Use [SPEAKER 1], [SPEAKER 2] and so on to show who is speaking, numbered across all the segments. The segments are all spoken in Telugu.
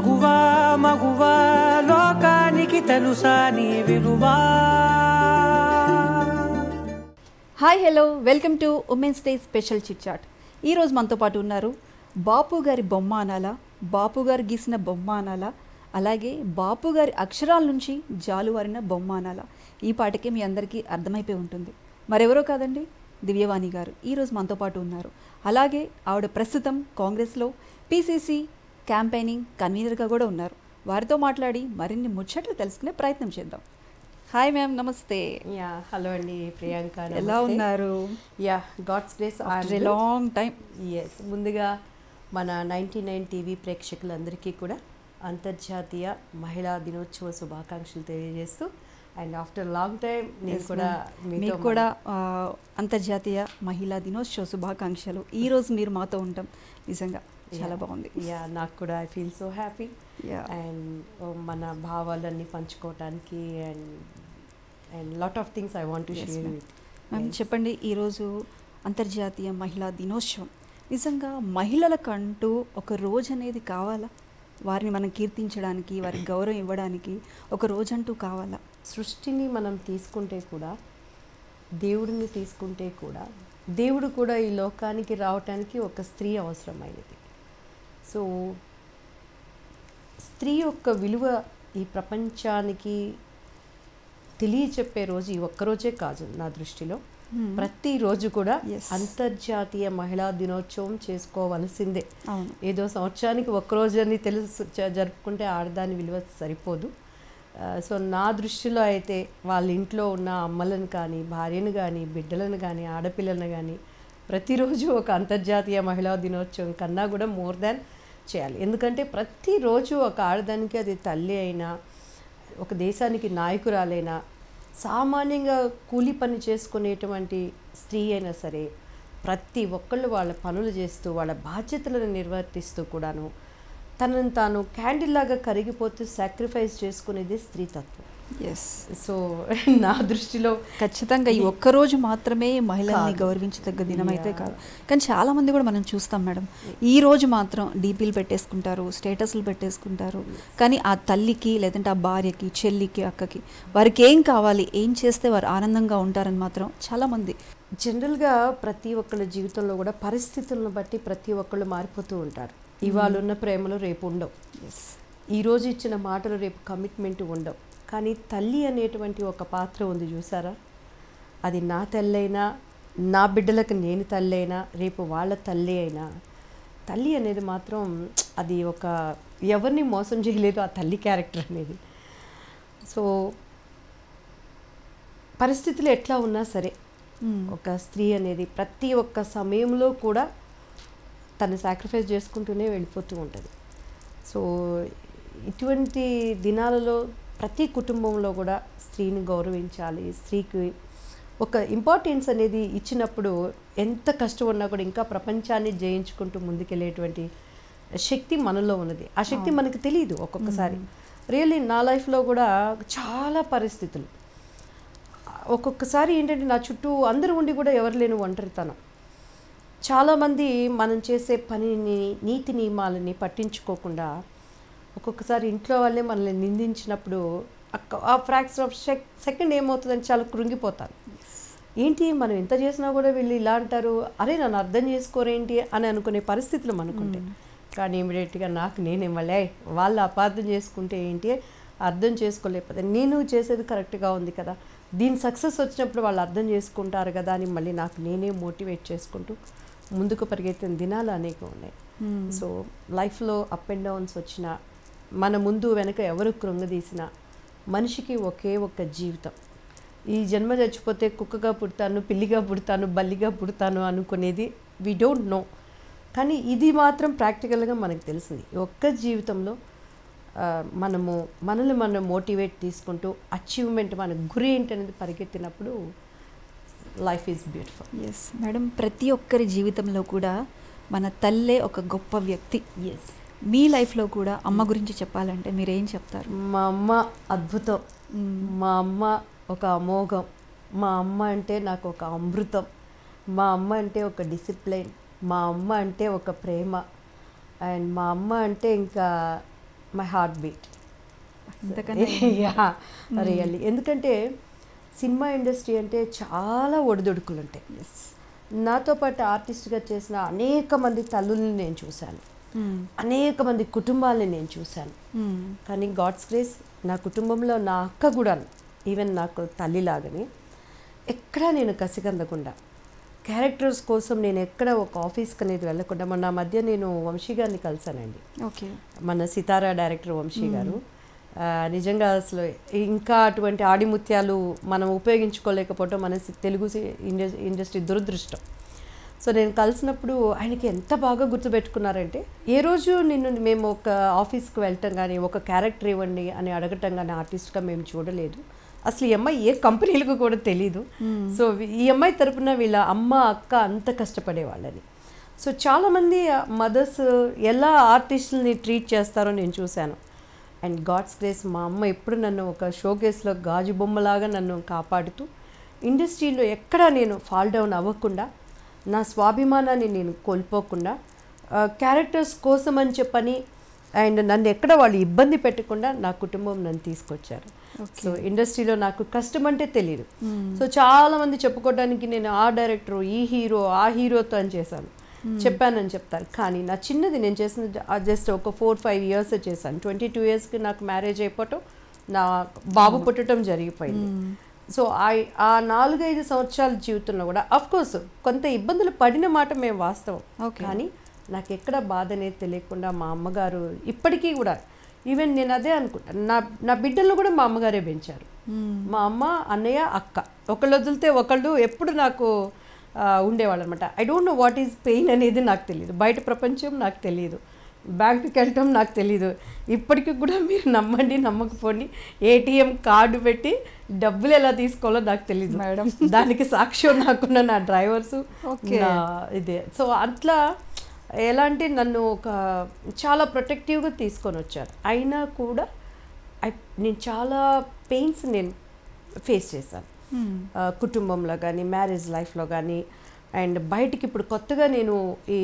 [SPEAKER 1] మగువా మగువా లోకానికి తెలుసా నీ విలువా.
[SPEAKER 2] Hi hello welcome to women's day special chit chat. ఈరోజు మనతో పాటు ఉన్నారు బాపు గారి బొమ్మ అనాలా, బాపు గారు గీసిన బొమ్మ అనాలా, అలాగే బాపు గారి అక్షరాల నుంచి జాలువారిన బొమ్మ అనాలా. ఈ పాటకే మీ అందరికీ అర్థమైపోయి ఉంటుంది. మరెవరో కాదండి, దివ్యవాణి గారు ఈరోజు మనతో పాటు ఉన్నారు. అలాగే ఆవిడ ప్రస్తుతం కాంగ్రెస్లో పీసీసీ క్యాంపెయినింగ్ కన్వీనర్గా కూడా ఉన్నారు. వారితో మాట్లాడి మరిన్ని ముచ్చట్లు తెలుసుకునే ప్రయత్నం చేద్దాం. హాయ్ మ్యామ్, నమస్తే.
[SPEAKER 3] యా హలో అండి ప్రియాంక,
[SPEAKER 2] ఎలా ఉన్నారు?
[SPEAKER 3] Yeah God's grace
[SPEAKER 2] after a long time.
[SPEAKER 3] Yes, ముందుగా మన 99 టీవీ ప్రేక్షకులందరికీ కూడా అంతర్జాతీయ మహిళా దినోత్సవ శుభాకాంక్షలు తెలియజేస్తూ, అండ్ ఆఫ్టర్ లాంగ్ టైం నేను కూడా
[SPEAKER 2] మీకు కూడా అంతర్జాతీయ మహిళా దినోత్సవ శుభాకాంక్షలు. ఈరోజు మీరు మాతో ఉంటాం నిజంగా చాలా బాగుంది.
[SPEAKER 3] యా, నాకు కూడా I feel so happy. And మన భావాలన్నీ పంచుకోవటానికి and lot of things I want to share with.
[SPEAKER 2] Ma'am చెప్పండి, ఈరోజు అంతర్జాతీయ మహిళా దినోత్సవం. నిజంగా మహిళలకంటూ ఒక రోజు అనేది కావాలా? వారిని మనం కీర్తించడానికి, వారికి గౌరవం ఇవ్వడానికి ఒక రోజంటూ కావాలా?
[SPEAKER 3] సృష్టిని మనం తీసుకుంటే కూడా, దేవుడిని తీసుకుంటే కూడా, దేవుడు కూడా ఈ లోకానికి రావటానికి ఒక స్త్రీ అవసరమైనది. సో స్త్రీ యొక్క విలువ ఈ ప్రపంచానికి తెలియచెప్పే రోజు ఈ ఒక్కరోజే కాదు. నా దృష్టిలో ప్రతిరోజు కూడా అంతర్జాతీయ మహిళా దినోత్సవం చేసుకోవలసిందే. ఏదో సంవత్సరానికి ఒక్కరోజు అని తెలుసు జరుపుకుంటే ఆడదాని విలువ సరిపోదు. సో నా దృష్టిలో అయితే వాళ్ళ ఇంట్లో ఉన్న అమ్మలను కానీ, భార్యను కానీ, బిడ్డలను కానీ, ఆడపిల్లలను కానీ ప్రతిరోజు ఒక అంతర్జాతీయ మహిళా దినోత్సవం కన్నా కూడా మోర్ దాన్ చేయాలి. ఎందుకంటే ప్రతిరోజు ఒక ఆడదానికి, అది తల్లి అయినా, ఒక దేశానికి నాయకురాలైనా, సామాన్యంగా కూలి పని చేసుకునేటువంటి స్త్రీ అయినా సరే, ప్రతి ఒక్కళ్ళు వాళ్ళ పనులు చేస్తూ వాళ్ళ బాధ్యతలను నిర్వర్తిస్తూ కూడాను తనను తాను క్యాండిల్ లాగా కరిగిపోతూ సాక్రిఫైస్ చేసుకునేది స్త్రీతత్వం.
[SPEAKER 2] ఎస్.
[SPEAKER 3] సో నా దృష్టిలో
[SPEAKER 2] ఖచ్చితంగా ఈ ఒక్కరోజు మాత్రమే మహిళల్ని గౌరవించదగ్గ దినం అయితే కాదు. కానీ చాలామంది కూడా మనం చూస్తాం మేడం, ఈ రోజు మాత్రం డీపీలు పెట్టేసుకుంటారు, స్టేటస్లు పెట్టేసుకుంటారు. కానీ ఆ తల్లికి, లేదంటే ఆ భార్యకి, చెల్లికి, అక్కకి వారికి ఏం కావాలి, ఏం చేస్తే వారు ఆనందంగా ఉంటారని మాత్రం చాలామంది.
[SPEAKER 3] జనరల్గా ప్రతి ఒక్కళ్ళ జీవితంలో కూడా పరిస్థితులను బట్టి ప్రతి ఒక్కళ్ళు మారిపోతూ ఉంటారు. ఇవాళ ఉన్న ప్రేమలు రేపు ఉండవు, ఈరోజు ఇచ్చిన మాటలు రేపు కమిట్మెంట్ ఉండవు. కానీ తల్లి అనేటువంటి ఒక పాత్ర ఉంది చూసారా, అది నా తల్లి అయినా, నా బిడ్డలకు నేను తల్లి అయినా, రేపు వాళ్ళ తల్లి అయినా, తల్లి అనేది మాత్రం అది ఒక ఎవరిని మోసం చేయలేదు ఆ తల్లి క్యారెక్టర్ అనేది. సో పరిస్థితులు ఎట్లా ఉన్నా సరే ఒక స్త్రీ అనేది ప్రతి ఒక్క సమయంలో కూడా తను సాక్రిఫైస్ చేసుకుంటూనే వెళ్ళిపోతూ ఉంటుంది. సో ఇటువంటి దినాలలో ప్రతి కుటుంబంలో కూడా స్త్రీని గౌరవించాలి. స్త్రీకి ఒక ఇంపార్టెన్స్ అనేది ఇచ్చినప్పుడు ఎంత కష్టం ఉన్నా కూడా ఇంకా ప్రపంచాన్ని జయించుకుంటూ ముందుకెళ్ళేటువంటి శక్తి మనలో ఉన్నది. ఆ శక్తి మనకు తెలియదు ఒక్కొక్కసారి. రియల్లీ నా లైఫ్లో కూడా చాలా పరిస్థితులు, ఒక్కొక్కసారి ఏంటంటే నా చుట్టూ అందరూ ఉండి కూడా ఎవరు లేని ఒంటరితనం. చాలామంది మనం చేసే పనిని, నీతి నియమాలని పట్టించుకోకుండా ఒక్కొక్కసారి ఇంట్లో వాళ్ళే మనల్ని నిందించినప్పుడు ఆ ఫ్రాక్షన్ ఆఫ్ సెకండ్ ఏమవుతుందని చాలా కృంగిపోతాను. ఏంటి మనం ఎంత చేసినా కూడా వీళ్ళు ఇలా అంటారు, అరే నన్ను అర్థం చేసుకోరేంటి అని అనుకునే పరిస్థితులు మనకుంటాయి. కానీ ఇమీడియట్గా నాకు నేనేమలే వాళ్ళు అపార్థం చేసుకుంటే ఏంటి, అర్థం చేసుకోలేకపోతే నేను చేసేది కరెక్ట్గా ఉంది కదా, దీని సక్సెస్ వచ్చినప్పుడు వాళ్ళు అర్థం చేసుకుంటారు కదా అని మళ్ళీ నాకు నేనే మోటివేట్ చేసుకుంటూ ముందుకు పరిగెత్తిన దినాలు అనేక ఉన్నాయి. సో లైఫ్లో అప్ అండ్ డౌన్స్ వచ్చినా, మన ముందు వెనక ఎవరు కృంగదీసినా, మనిషికి ఒకే ఒక్క జీవితం. ఈ జన్మ చచ్చిపోతే కుక్కగా పుడతాను, పిల్లిగా పుడతాను, బల్లిగా పుడతాను అనుకునేది వీ డోంట్ నో. కానీ ఇది మాత్రం ప్రాక్టికల్గా మనకు తెలిసింది. ఒక్క జీవితంలో మనల్ని మనం మోటివేట్ తీసుకుంటూ అచీవ్మెంట్, మన గురి ఏంటనేది పరిగెత్తినప్పుడు life is beautiful.
[SPEAKER 2] Yes madam, ప్రతి ఒక్కరి జీవితంలో కూడా మన తల్లే ఒక గొప్ప వ్యక్తి.
[SPEAKER 3] ఎస్.
[SPEAKER 2] మీ లైఫ్లో కూడా అమ్మ గురించి చెప్పాలంటే మీరు ఏం చెప్తారు?
[SPEAKER 3] మా అమ్మ అద్భుతం, మా అమ్మ ఒక అమోఘం, మా అమ్మ అంటే నాకు ఒక అమృతం, మా అమ్మ అంటే ఒక డిసిప్లైన్, మా అమ్మ అంటే ఒక ప్రేమ, అండ్ మా అమ్మ అంటే ఇంకా మై హార్ట్ బీట్.
[SPEAKER 2] ఇంతకన్నా
[SPEAKER 3] రియల్లీ. ఎందుకంటే సినిమా ఇండస్ట్రీ అంటే చాలా ఒడిదుడుకులు ఉంటాయి. నాతో పాటు ఆర్టిస్ట్గా చేసిన అనేక మంది తల్లుల్ని నేను చూశాను, అనేక మంది కుటుంబాలని నేను చూశాను. కానీ గాడ్స్ గ్రేస్ నా కుటుంబంలో నా అక్క కూడా ఈవెన్ నాకు తల్లిలాగానే ఎక్కడా నేను కసిగందకుండా క్యారెక్టర్స్ కోసం నేను ఎక్కడ ఒక ఆఫీస్కి అనేది వెళ్ళకుండా, మొన్న మధ్య నేను వంశీ గారిని కలిసానండి.
[SPEAKER 2] ఓకే.
[SPEAKER 3] మన సితారా డైరెక్టర్ వంశీ గారు. నిజంగా అసలు ఇంకా అటువంటి ఆడిముత్యాలు మనం ఉపయోగించుకోలేకపోవటం మన తెలుగు ఇండస్ట్రీ దురదృష్టం. సో నేను కలిసినప్పుడు ఆయనకి ఎంత బాగా గుర్తుపెట్టుకున్నారంటే, ఏ రోజు మేము ఒక ఆఫీస్కి వెళ్ళటం కానీ ఒక క్యారెక్టర్ ఇవ్వండి అని అడగటం కానీ ఆర్టిస్ట్గా మేము చూడలేదు. అసలు ఈ అమ్మాయి ఏ కంపెనీలకు కూడా తెలీదు. సో ఈ అమ్మాయి తరపున వీళ్ళ అమ్మ అక్క అంత కష్టపడేవాళ్ళని. సో చాలామంది మదర్స్ ఎలా ఆర్టిస్టులని ట్రీట్ చేస్తారో నేను చూశాను. అండ్ గాడ్స్ గ్రేస్ మా అమ్మ ఎప్పుడు నన్ను ఒక షోకేస్లో గాజు బొమ్మలాగా నన్ను కాపాడుతూ ఇండస్ట్రీలో ఎక్కడా నేను ఫాల్ డౌన్ అవ్వకుండా, నా స్వాభిమానాన్ని నేను కోల్పోకుండా, క్యారెక్టర్స్ కోసం అని చెప్పని అండ్ నన్ను ఎక్కడ వాళ్ళు ఇబ్బంది పెట్టకుండా నా కుటుంబం నన్ను తీసుకొచ్చారు. సో ఇండస్ట్రీలో నాకు కష్టం అంటే తెలియదు. సో చాలామంది చెప్పుకోవడానికి నేను ఆ డైరెక్టరు ఈ హీరో ఆ హీరోతో అని చేశాను చెప్పానని చెప్తారు. కానీ నా చిన్నది నేను చేసిన జస్ట్ ఒక 4-5 years చేశాను. 22 yearsకి నాకు మ్యారేజ్ అయిపోవటం, నా బాబు పుట్టడం జరిగిపోయింది. సో ఆ 4-5 సంవత్సరాల జీవితంలో కూడా అఫ్కోర్స్ కొంత ఇబ్బందులు పడిన మాట మేము వాస్తవం. కానీ నాకు ఎక్కడ బాధ అనేది తెలియకుండా మా అమ్మగారు ఇప్పటికీ కూడా, ఈవెన్ నేను అదే అనుకుంటాను, నా బిడ్డలను కూడా మా అమ్మగారే పెంచారు. మా అమ్మ అన్నయ్య అక్క ఒకళ్ళు వదిలితే ఒకళ్ళు ఎప్పుడు నాకు ఉండేవాళ్ళు అనమాట. I don't know what is pain అనేది నాకు తెలియదు, బయట ప్రపంచం నాకు తెలియదు, బ్యాంకుకి వెళ్ళటం నాకు తెలీదు. ఇప్పటికీ కూడా మీరు నమ్మండి నమ్మకపోండి, ఏటీఎం కార్డు పెట్టి డబ్బులు ఎలా తీసుకోవాలో నాకు తెలియదు మేడం. దానికి సాక్ష్యం నాకున్న నా డ్రైవర్సు ఇదే. సో అట్లా ఎలా అంటే నన్ను ఒక చాలా ప్రొటెక్టివ్గా తీసుకొని వచ్చారు. అయినా కూడా నేను చాలా పెయిన్స్ నేను ఫేస్ చేశాను కుటుంబంలో కానీ మ్యారేజ్ లైఫ్లో కానీ. అండ్ బయటికి ఇప్పుడు కొత్తగా నేను ఈ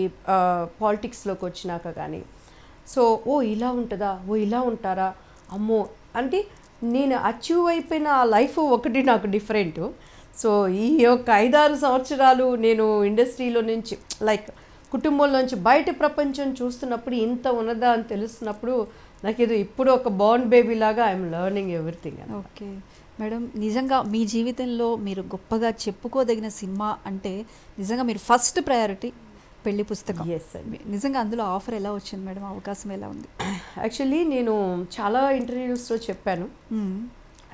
[SPEAKER 3] పాలిటిక్స్లోకి వచ్చినాక కానీ సో ఇలా ఉంటుందా, ఇలా ఉంటారా, అమ్మో అంటే నేను అచీవ్ అయిపోయిన ఆ లైఫ్ ఒకటి నాకు డిఫరెంట్. సో ఈ యొక్క 5-6 సంవత్సరాలు నేను ఇండస్ట్రీలో నుంచి లైక్ కుటుంబంలోంచి బయట ప్రపంచం చూస్తున్నప్పుడు ఇంత ఉన్నదా అని తెలుస్తున్నప్పుడు నాకు ఏదో ఇప్పుడు ఒక బోర్న్ బేబీ లాగా I'm learning everything.
[SPEAKER 2] Okay madam, నిజంగా మీ జీవితంలో మీరు గొప్పగా చెప్పుకోదగిన సినిమా అంటే నిజంగా మీరు ఫస్ట్ ప్రయారిటీ పెళ్లి పుస్తకం.
[SPEAKER 3] ఎస్ అండి.
[SPEAKER 2] నిజంగా అందులో ఆఫర్ ఎలా వచ్చింది మేడం, అవకాశం ఎలా ఉంది?
[SPEAKER 3] యాక్చువల్లీ నేను చాలా ఇంటర్వ్యూస్లో చెప్పాను.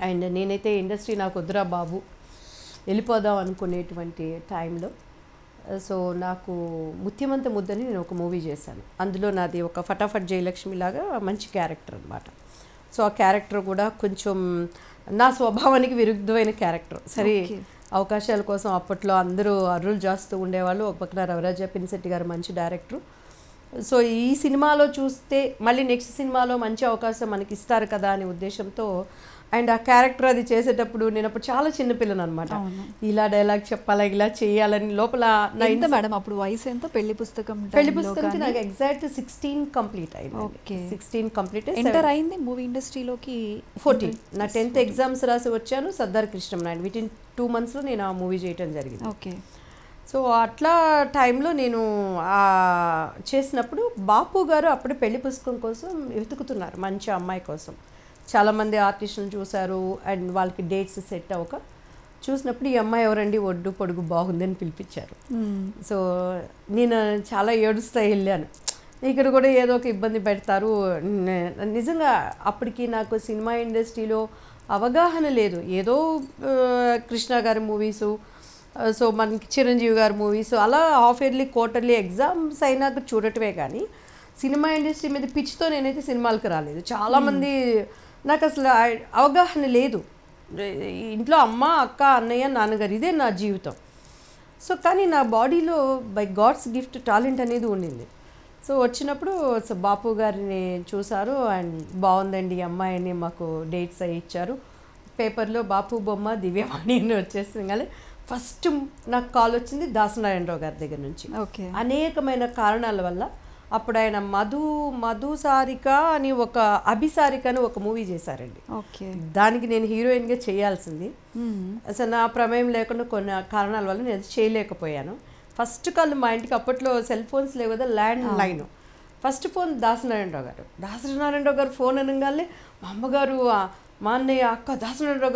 [SPEAKER 3] అండ్ నేనైతే ఇండస్ట్రీ నాకు వద్దురా బాబు వెళ్ళిపోదాం అనుకునేటువంటి టైంలో సో నాకు ముత్యమంత ముద్దని నేను ఒక మూవీ చేశాను. అందులో నాది ఒక ఫటాఫట్ జయలక్ష్మి లాగా మంచి క్యారెక్టర్ అనమాట. సో ఆ క్యారెక్టర్ కూడా కొంచెం నా స్వభావానికి విరుద్ధమైన క్యారెక్టర్. సరే అవకాశాల కోసం అప్పట్లో అందరూ అర్రులు చేస్తూ ఉండేవాళ్ళు. ఒక పక్కన రవిరాజ పినిశెట్టి గారు మంచి డైరెక్టరు. సో ఈ సినిమాలో చూస్తే మళ్ళీ నెక్స్ట్ సినిమాలో మంచి అవకాశం మనకి ఇస్తారు కదా అనే ఉద్దేశంతో అండ్ ఆ క్యారెక్టర్ అది చేసేటప్పుడు నేను అప్పుడు చాలా చిన్నపిల్లను అనమాట. ఇలా డైలాగ్ చెప్పాలా ఇలా చేయాలని లోపల
[SPEAKER 2] ఎంత మేడం అప్పుడు వయసు ఎంత? పెళ్లి పుస్తకంకి
[SPEAKER 3] నాకు ఎగ్జాక్ట్ 16 కంప్లీట్ అయింది. 16 కంప్లీట్
[SPEAKER 2] ఎంటర్ అయింది మూవీ ఇండస్ట్రీలోకి
[SPEAKER 3] 14. నా 10th ఎగ్జామ్స్ రాసి వచ్చాను. సర్దార్ కృష్ణనాయుడు వితిన్ 2 monthsలో నేను ఆ మూవీ చేయటం జరిగింది.
[SPEAKER 2] ఓకే.
[SPEAKER 3] సో అట్లా టైంలో నేను చేసినప్పుడు బాపు గారు అప్పుడు పెళ్లి పుస్తకం కోసం వెతుకుతున్నారు మంచి అమ్మాయి కోసం. చాలామంది ఆర్టిస్టులను చూశారు అండ్ వాళ్ళకి డేట్స్ సెట్ అవ్వక చూసినప్పుడు ఈ అమ్మాయి ఎవరండి ఒడ్డు పొడుగు బాగుందని పిలిపించారు. సో నేను చాలా ఏడుస్తూ వెళ్ళాను, ఇక్కడ కూడా ఏదో ఒక ఇబ్బంది పెడతారు. నిజంగా అప్పటికి నాకు సినిమా ఇండస్ట్రీలో అవగాహన లేదు. ఏదో కృష్ణ గారి మూవీసు, సో మనకి చిరంజీవి గారి మూవీస్ అలా హాఫ్ ఇయర్లీ క్వార్టర్లీ ఎగ్జామ్స్ అయినాక చూడటమే కానీ సినిమా ఇండస్ట్రీ మీద పిచ్చితో నేనైతే సినిమాలకు రాలేదు. చాలామంది నాకు అసలు అవగాహన లేదు. ఇంట్లో అమ్మ అక్క అన్నయ్య నాన్నగారు ఇదే నా జీవితం. సో కానీ నా బాడీలో బై గాడ్స్ గిఫ్ట్ టాలెంట్ అనేది ఉండింది. సో వచ్చినప్పుడు సో బాపు గారిని చూశారు అండ్ బాగుందండి ఈ అమ్మాయిని మాకు డేట్స్ అవి ఇచ్చారు. పేపర్లో బాపు బొమ్మ దివ్యవాణి అని వచ్చేసింది. కానీ ఫస్ట్ నాకు కాల్ వచ్చింది దాసనారాయణరావు గారి దగ్గర నుంచి.
[SPEAKER 2] ఓకే.
[SPEAKER 3] అనేకమైన కారణాల వల్ల అప్పుడు ఆయన మధు సారిక అని ఒక అభిసారిక అని ఒక మూవీ చేశారండి.
[SPEAKER 2] ఓకే.
[SPEAKER 3] దానికి నేను హీరోయిన్గా చేయాల్సింది. అసలు నా ప్రమేయం లేకుండా కొన్ని కారణాల వల్ల నేను చేయలేకపోయాను. ఫస్ట్ కాల్ మా ఇంటికి అప్పట్లో సెల్ ఫోన్స్ లేవు కదా, land line. First phone Dasa Narayana Rao గారు ఫోన్ అనగానే మా అమ్మగారు మా అన్నయ్య అక్క దాసనారాయణరావు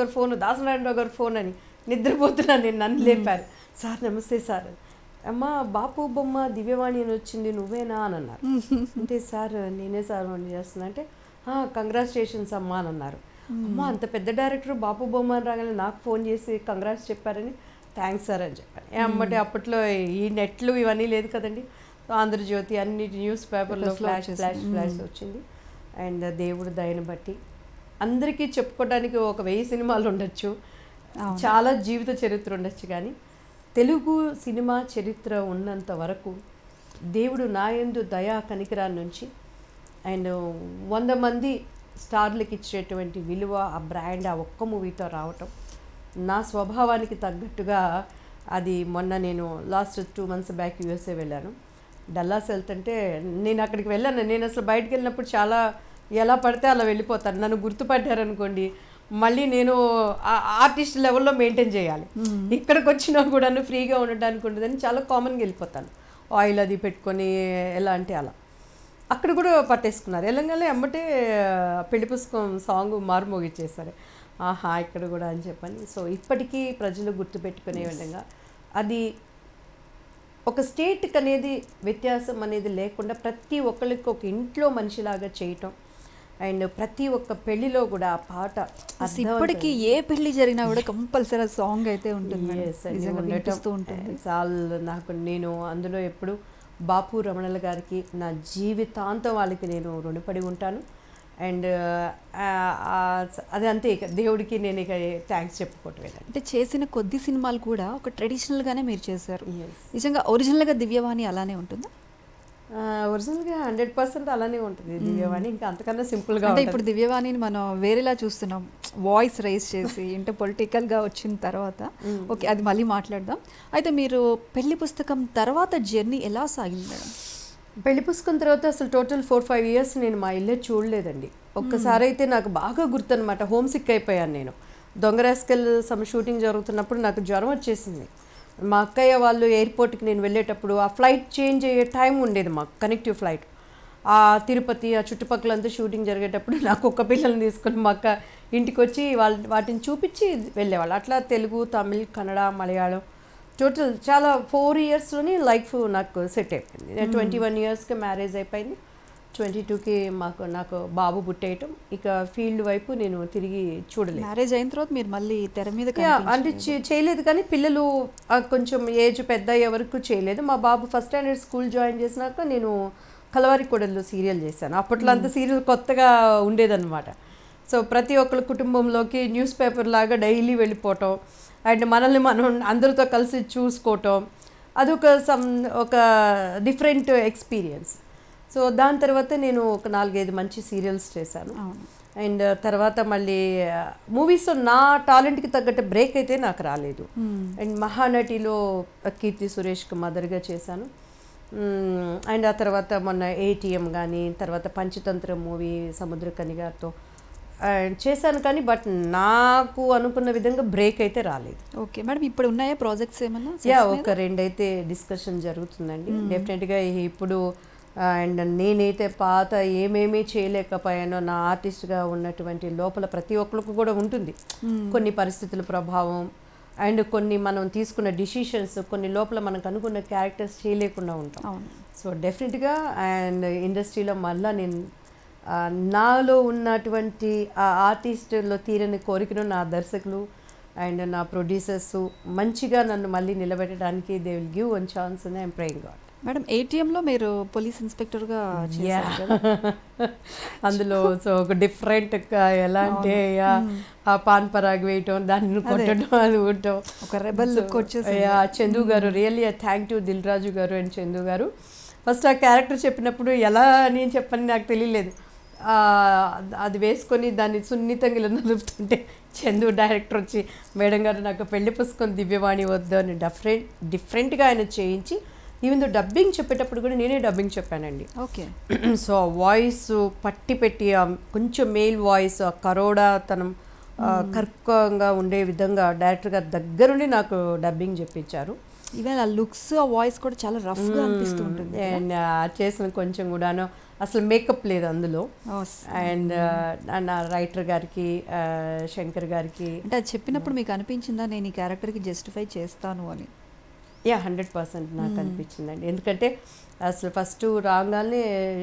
[SPEAKER 3] గారు ఫోన్ అని నిద్రపోతున్నాను నేను, నన్ను లేపారు. సార్ నమస్తే సార్, అమ్మ బాపు బొమ్మ దివ్యవాణి అని వచ్చింది నువ్వేనా అని అన్నారు. అంటే సార్ నేనే సార్ అని చేస్తున్నా అంటే కంగ్రాచులేషన్స్ అమ్మా అని అన్నారు. అమ్మ అంత పెద్ద డైరెక్టర్ బాపు బొమ్మ అని రాగానే నాకు ఫోన్ చేసి కంగ్రాట్స్ చెప్పారని, థ్యాంక్స్ సార్ అని చెప్పాను. అమ్మటే అప్పట్లో ఈ నెట్లు ఇవన్నీ లేదు కదండి, ఆంధ్రజ్యోతి అన్ని న్యూస్ పేపర్లో ఫ్లాష్ వచ్చింది. అండ్ దేవుడు దయని బట్టి అందరికీ చెప్పుకోవడానికి ఒక 1000 సినిమాలు ఉండొచ్చు, చాలా జీవిత చరిత్ర ఉండొచ్చు, కానీ తెలుగు సినిమా చరిత్ర ఉన్నంత వరకు దేవుడు నా యందు దయా కనికరాన్ని నుంచి అండ్ 100 మంది స్టార్లకి ఇచ్చేటువంటి విలువ, ఆ బ్రాండ్ ఆ ఒక్క మూవీతో రావటం నా స్వభావానికి తగ్గట్టుగా. అది మొన్న నేను లాస్ట్ 2 months బ్యాక్ యూఎస్ఏ వెళ్ళాను. డల్లాస్ వెళ్తుంటే నేను అక్కడికి వెళ్ళాను. నేను అసలు బయటకు వెళ్ళినప్పుడు చాలా ఎలా పడితే అలా వెళ్ళిపోతాను. నన్ను గుర్తుపట్టారనుకోండి మళ్ళీ నేను ఆర్టిస్ట్ లెవెల్లో మెయింటైన్ చేయాలి. ఇక్కడికి వచ్చినా కూడా ఫ్రీగా ఉండడానికి ఉండదని చాలా కామన్గా వెళ్ళిపోతాను. ఆయిల్ అది పెట్టుకొని ఎలా అంటే అలా. అక్కడ కూడా పట్టేసుకున్నారు. వెళ్ళంగానే ఎమ్మటే పెళ్లి పుస్తకం సాంగ్ మారుమోగిచ్చేసారు. ఆహా ఇక్కడ కూడా అని చెప్పని. సో ఇప్పటికీ ప్రజలు గుర్తుపెట్టుకునే విధంగా అది ఒక స్టేట్కి అనేది వ్యత్యాసం అనేది లేకుండా ప్రతి ఒక్కరికి ఒక ఇంట్లో మనిషిలాగా చేయటం. అండ్ ప్రతి ఒక్క పెళ్లిలో కూడా ఆ పాట
[SPEAKER 2] ఇప్పటికీ ఏ పెళ్లి జరిగినా కూడా కంపల్సరీ సాంగ్ అయితే ఉంటుంది.
[SPEAKER 3] చాలా నేను అందులో ఎప్పుడు బాపు రమణల గారికి నా జీవితాంతం వాళ్ళకి నేను రుణపడి ఉంటాను. అండ్ అది అంతే, ఇక దేవుడికి నేను ఇక థ్యాంక్స్ చెప్పుకోవటమే.
[SPEAKER 2] అంటే చేసిన కొద్ది సినిమాలు కూడా ఒక ట్రెడిషనల్గానే మీరు చేశారు. నిజంగా ఒరిజినల్గా దివ్యవాణి అలానే ఉంటుందా?
[SPEAKER 3] ఒరిజినల్గా 100% అలానే ఉంటుంది దివ్యవాణి, ఇంకా అంతకన్నా సింపుల్గా.
[SPEAKER 2] అంటే ఇప్పుడు దివ్యవాణిని మనం వేరేలా చూస్తున్నాం, వాయిస్ రైజ్ చేసి ఇంత పొలిటికల్గా వచ్చిన తర్వాత. ఓకే, అది మళ్ళీ మాట్లాడదాం. అయితే మీరు పెళ్లి పుస్తకం తర్వాత జర్నీ ఎలా సాగింది మేడం?
[SPEAKER 3] పెళ్లి పుస్తకం తర్వాత అసలు టోటల్ 4-5 years నేను మా ఇల్లే చూడలేదండి. ఒక్కసారి అయితే నాకు బాగా గుర్తు అనమాట, హోమ్ సిక్ అయిపోయాను నేను. దొంగరాస్కల్ షూటింగ్ జరుగుతున్నప్పుడు నాకు జ్వరం వచ్చేసింది. మా అక్కయ్య వాళ్ళు ఎయిర్పోర్ట్కి నేను వెళ్ళేటప్పుడు ఆ ఫ్లైట్ చేంజ్ అయ్యే టైం ఉండేది మాకు, కనెక్టివ్ ఫ్లైట్. ఆ తిరుపతి ఆ చుట్టుపక్కలంతా షూటింగ్ జరిగేటప్పుడు నాకు ఒక్క పిల్లల్ని తీసుకొని మా అక్క ఇంటికి వచ్చి వాటిని చూపించి వెళ్ళేవాళ్ళు. అట్లా తెలుగు, తమిళ్, కన్నడ, మలయాళం టోటల్ చాలా 4 yearsలోనే లైఫ్ నాకు సెట్ అయిపోయింది. 21 yearsకి మ్యారేజ్ అయిపోయింది. 22కి నాకు బాబు పుట్టేయటం, ఇక ఫీల్డ్ వైపు నేను తిరిగి చూడలేదు.
[SPEAKER 2] మ్యారేజ్ అయిన తర్వాత మీరు మళ్ళీ తెర మీద
[SPEAKER 3] అంటే చేయలేదు, కానీ పిల్లలు కొంచెం ఏజ్ పెద్ద అయ్యే వరకు చేయలేదు. మా బాబు ఫస్ట్ స్టాండర్డ్ స్కూల్ జాయిన్ చేసినాక నేను కలవారి కోడల్లో సీరియల్ చేశాను. అప్పట్లో అంత సీరియల్ కొత్తగా ఉండేదన్నమాట. సో ప్రతి ఒక్కరి కుటుంబంలోకి న్యూస్ పేపర్ లాగా డైలీ వెళ్ళిపోవటం అండ్ మనల్ని మనం అందరితో కలిసి చూసుకోవటం, ఒక డిఫరెంట్ ఎక్స్పీరియన్స్. సో దాని తర్వాత నేను ఒక 4-5 మంచి సీరియల్స్ చేశాను. అండ్ తర్వాత మళ్ళీ మూవీస్లో నా టాలెంట్కి తగ్గట్టు బ్రేక్ అయితే నాకు రాలేదు. అండ్ మహానటిలో కీర్తి సురేష్కి మదర్గా చేశాను. అండ్ ఆ తర్వాత మొన్న ATM కానీ, తర్వాత పంచతంత్ర మూవీ సముద్రకని గారితో చేశాను, కానీ బట్ నాకు అనుకున్న విధంగా బ్రేక్ అయితే రాలేదు.
[SPEAKER 2] ఓకే మేడం, ఇప్పుడు ఉన్నాయా ప్రాజెక్ట్స్ ఏమన్నా?
[SPEAKER 3] ఒక 2 అయితే డిస్కషన్ జరుగుతుందండి డెఫినెట్గా. ఇప్పుడు అండ్ నేనైతే పాత ఏమేమీ చేయలేకపోయానో నా ఆర్టిస్ట్గా ఉన్నటువంటి లోపల ప్రతి ఒక్కరికి కూడా ఉంటుంది. కొన్ని పరిస్థితుల ప్రభావం అండ్ కొన్ని మనం తీసుకున్న డిసిషన్స్, కొన్ని లోపల మనకు అనుకున్న క్యారెక్టర్స్ చేయలేకుండా ఉంటాం. సో డెఫినెట్గా అండ్ ఇండస్ట్రీలో మళ్ళీ నేను నాలో ఉన్నటువంటి ఆ ఆర్టిస్టులో తీరని కోరికను నా దర్శకులు అండ్ నా ప్రొడ్యూసర్స్ మంచిగా నన్ను మళ్ళీ నిలబెట్టడానికి they will give one chance and I'm praying God.
[SPEAKER 2] Madam, ATMలో మీరు పోలీస్ ఇన్స్పెక్టర్గా
[SPEAKER 3] అందులో సో ఒక డిఫరెంట్గా ఎలా అంటే ఆ పాన్ పరాగ్ వేయటం, దాన్ని కొట్టడం, అది ఉండటం,
[SPEAKER 2] ఒక రెబల్ లుక్ వచ్చేసి.
[SPEAKER 3] చందు గారు really thank you, Dil Raju గారు అండ్ చందు గారు. ఫస్ట్ ఆ క్యారెక్టర్ చెప్పినప్పుడు ఎలా నేను చెప్పని నాకు తెలియలేదు. అది వేసుకొని దాన్ని సున్నితంగా ఇలా నలుపుతుంటే చందు డైరెక్టర్ వచ్చి, మేడం గారు నాకు పెళ్లి పుస్తకం దివ్యవాణి వద్దు అని డిఫరెంట్గా ఆయన చేయించి ఈవెన్ దో డబ్బింగ్ చెప్పేటప్పుడు కూడా నేనే డబ్బింగ్ చెప్పానండి.
[SPEAKER 2] ఓకే.
[SPEAKER 3] సో ఆ వాయిస్ పట్టి పెట్టి కొంచెం మెయిల్ వాయిస్ కరోడాతనం కర్కంగా ఉండే విధంగా డైరెక్టర్ గారు దగ్గరుండి నాకు డబ్బింగ్ చెప్పించారు.
[SPEAKER 2] ఈవెన్ ఆ లుక్స్ ఆ వాయిస్ కూడా చాలా రఫ్గా అనిపిస్తూ ఉంటుంది.
[SPEAKER 3] అండ్ చేసిన కొంచెం కూడాను అసలు మేకప్ లేదు అందులో. అండ్ నా రైటర్ గారికి శంకర్ గారికి
[SPEAKER 2] అంటే అది చెప్పినప్పుడు మీకు అనిపించిందా నేను ఈ క్యారెక్టర్కి జస్టిఫై చేస్తాను అని?
[SPEAKER 3] 100% నాకు అనిపించిందండి. ఎందుకంటే అసలు ఫస్ట్ రాగానే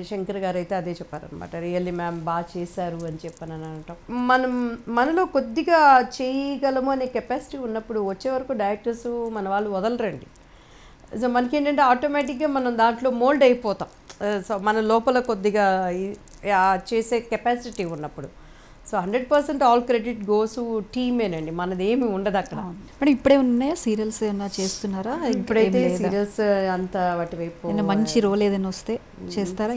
[SPEAKER 3] శంకర్ గారు అయితే అదే చెప్పారనమాట, రియల్లీ మ్యామ్ బాగా చేశారు అని చెప్పని అనటం. మనలో కొద్దిగా చేయగలము అనే కెపాసిటీ ఉన్నప్పుడు వచ్చే వరకు డైరెక్టర్స్ మన వాళ్ళు వదలరండి. సో మనకేంటంటే ఆటోమేటిక్గా మనం దాంట్లో మోల్డ్ అయిపోతాం. సో మన లోపల కొద్దిగా చేసే కెపాసిటీ ఉన్నప్పుడు. సో 100% ఆల్ క్రెడిట్ గోస్ టీమేనండి, మనది ఏమి ఉండదు అక్కడ.
[SPEAKER 2] మరి ఇప్పుడే ఉన్నాయా సీరియల్స్ ఏమన్నా చేస్తున్నారా?
[SPEAKER 3] ఇప్పుడైతే సీరియల్స్ అంత వాటి వైపు
[SPEAKER 2] మంచి రోల్ ఏదైనా వస్తే చేస్తారా?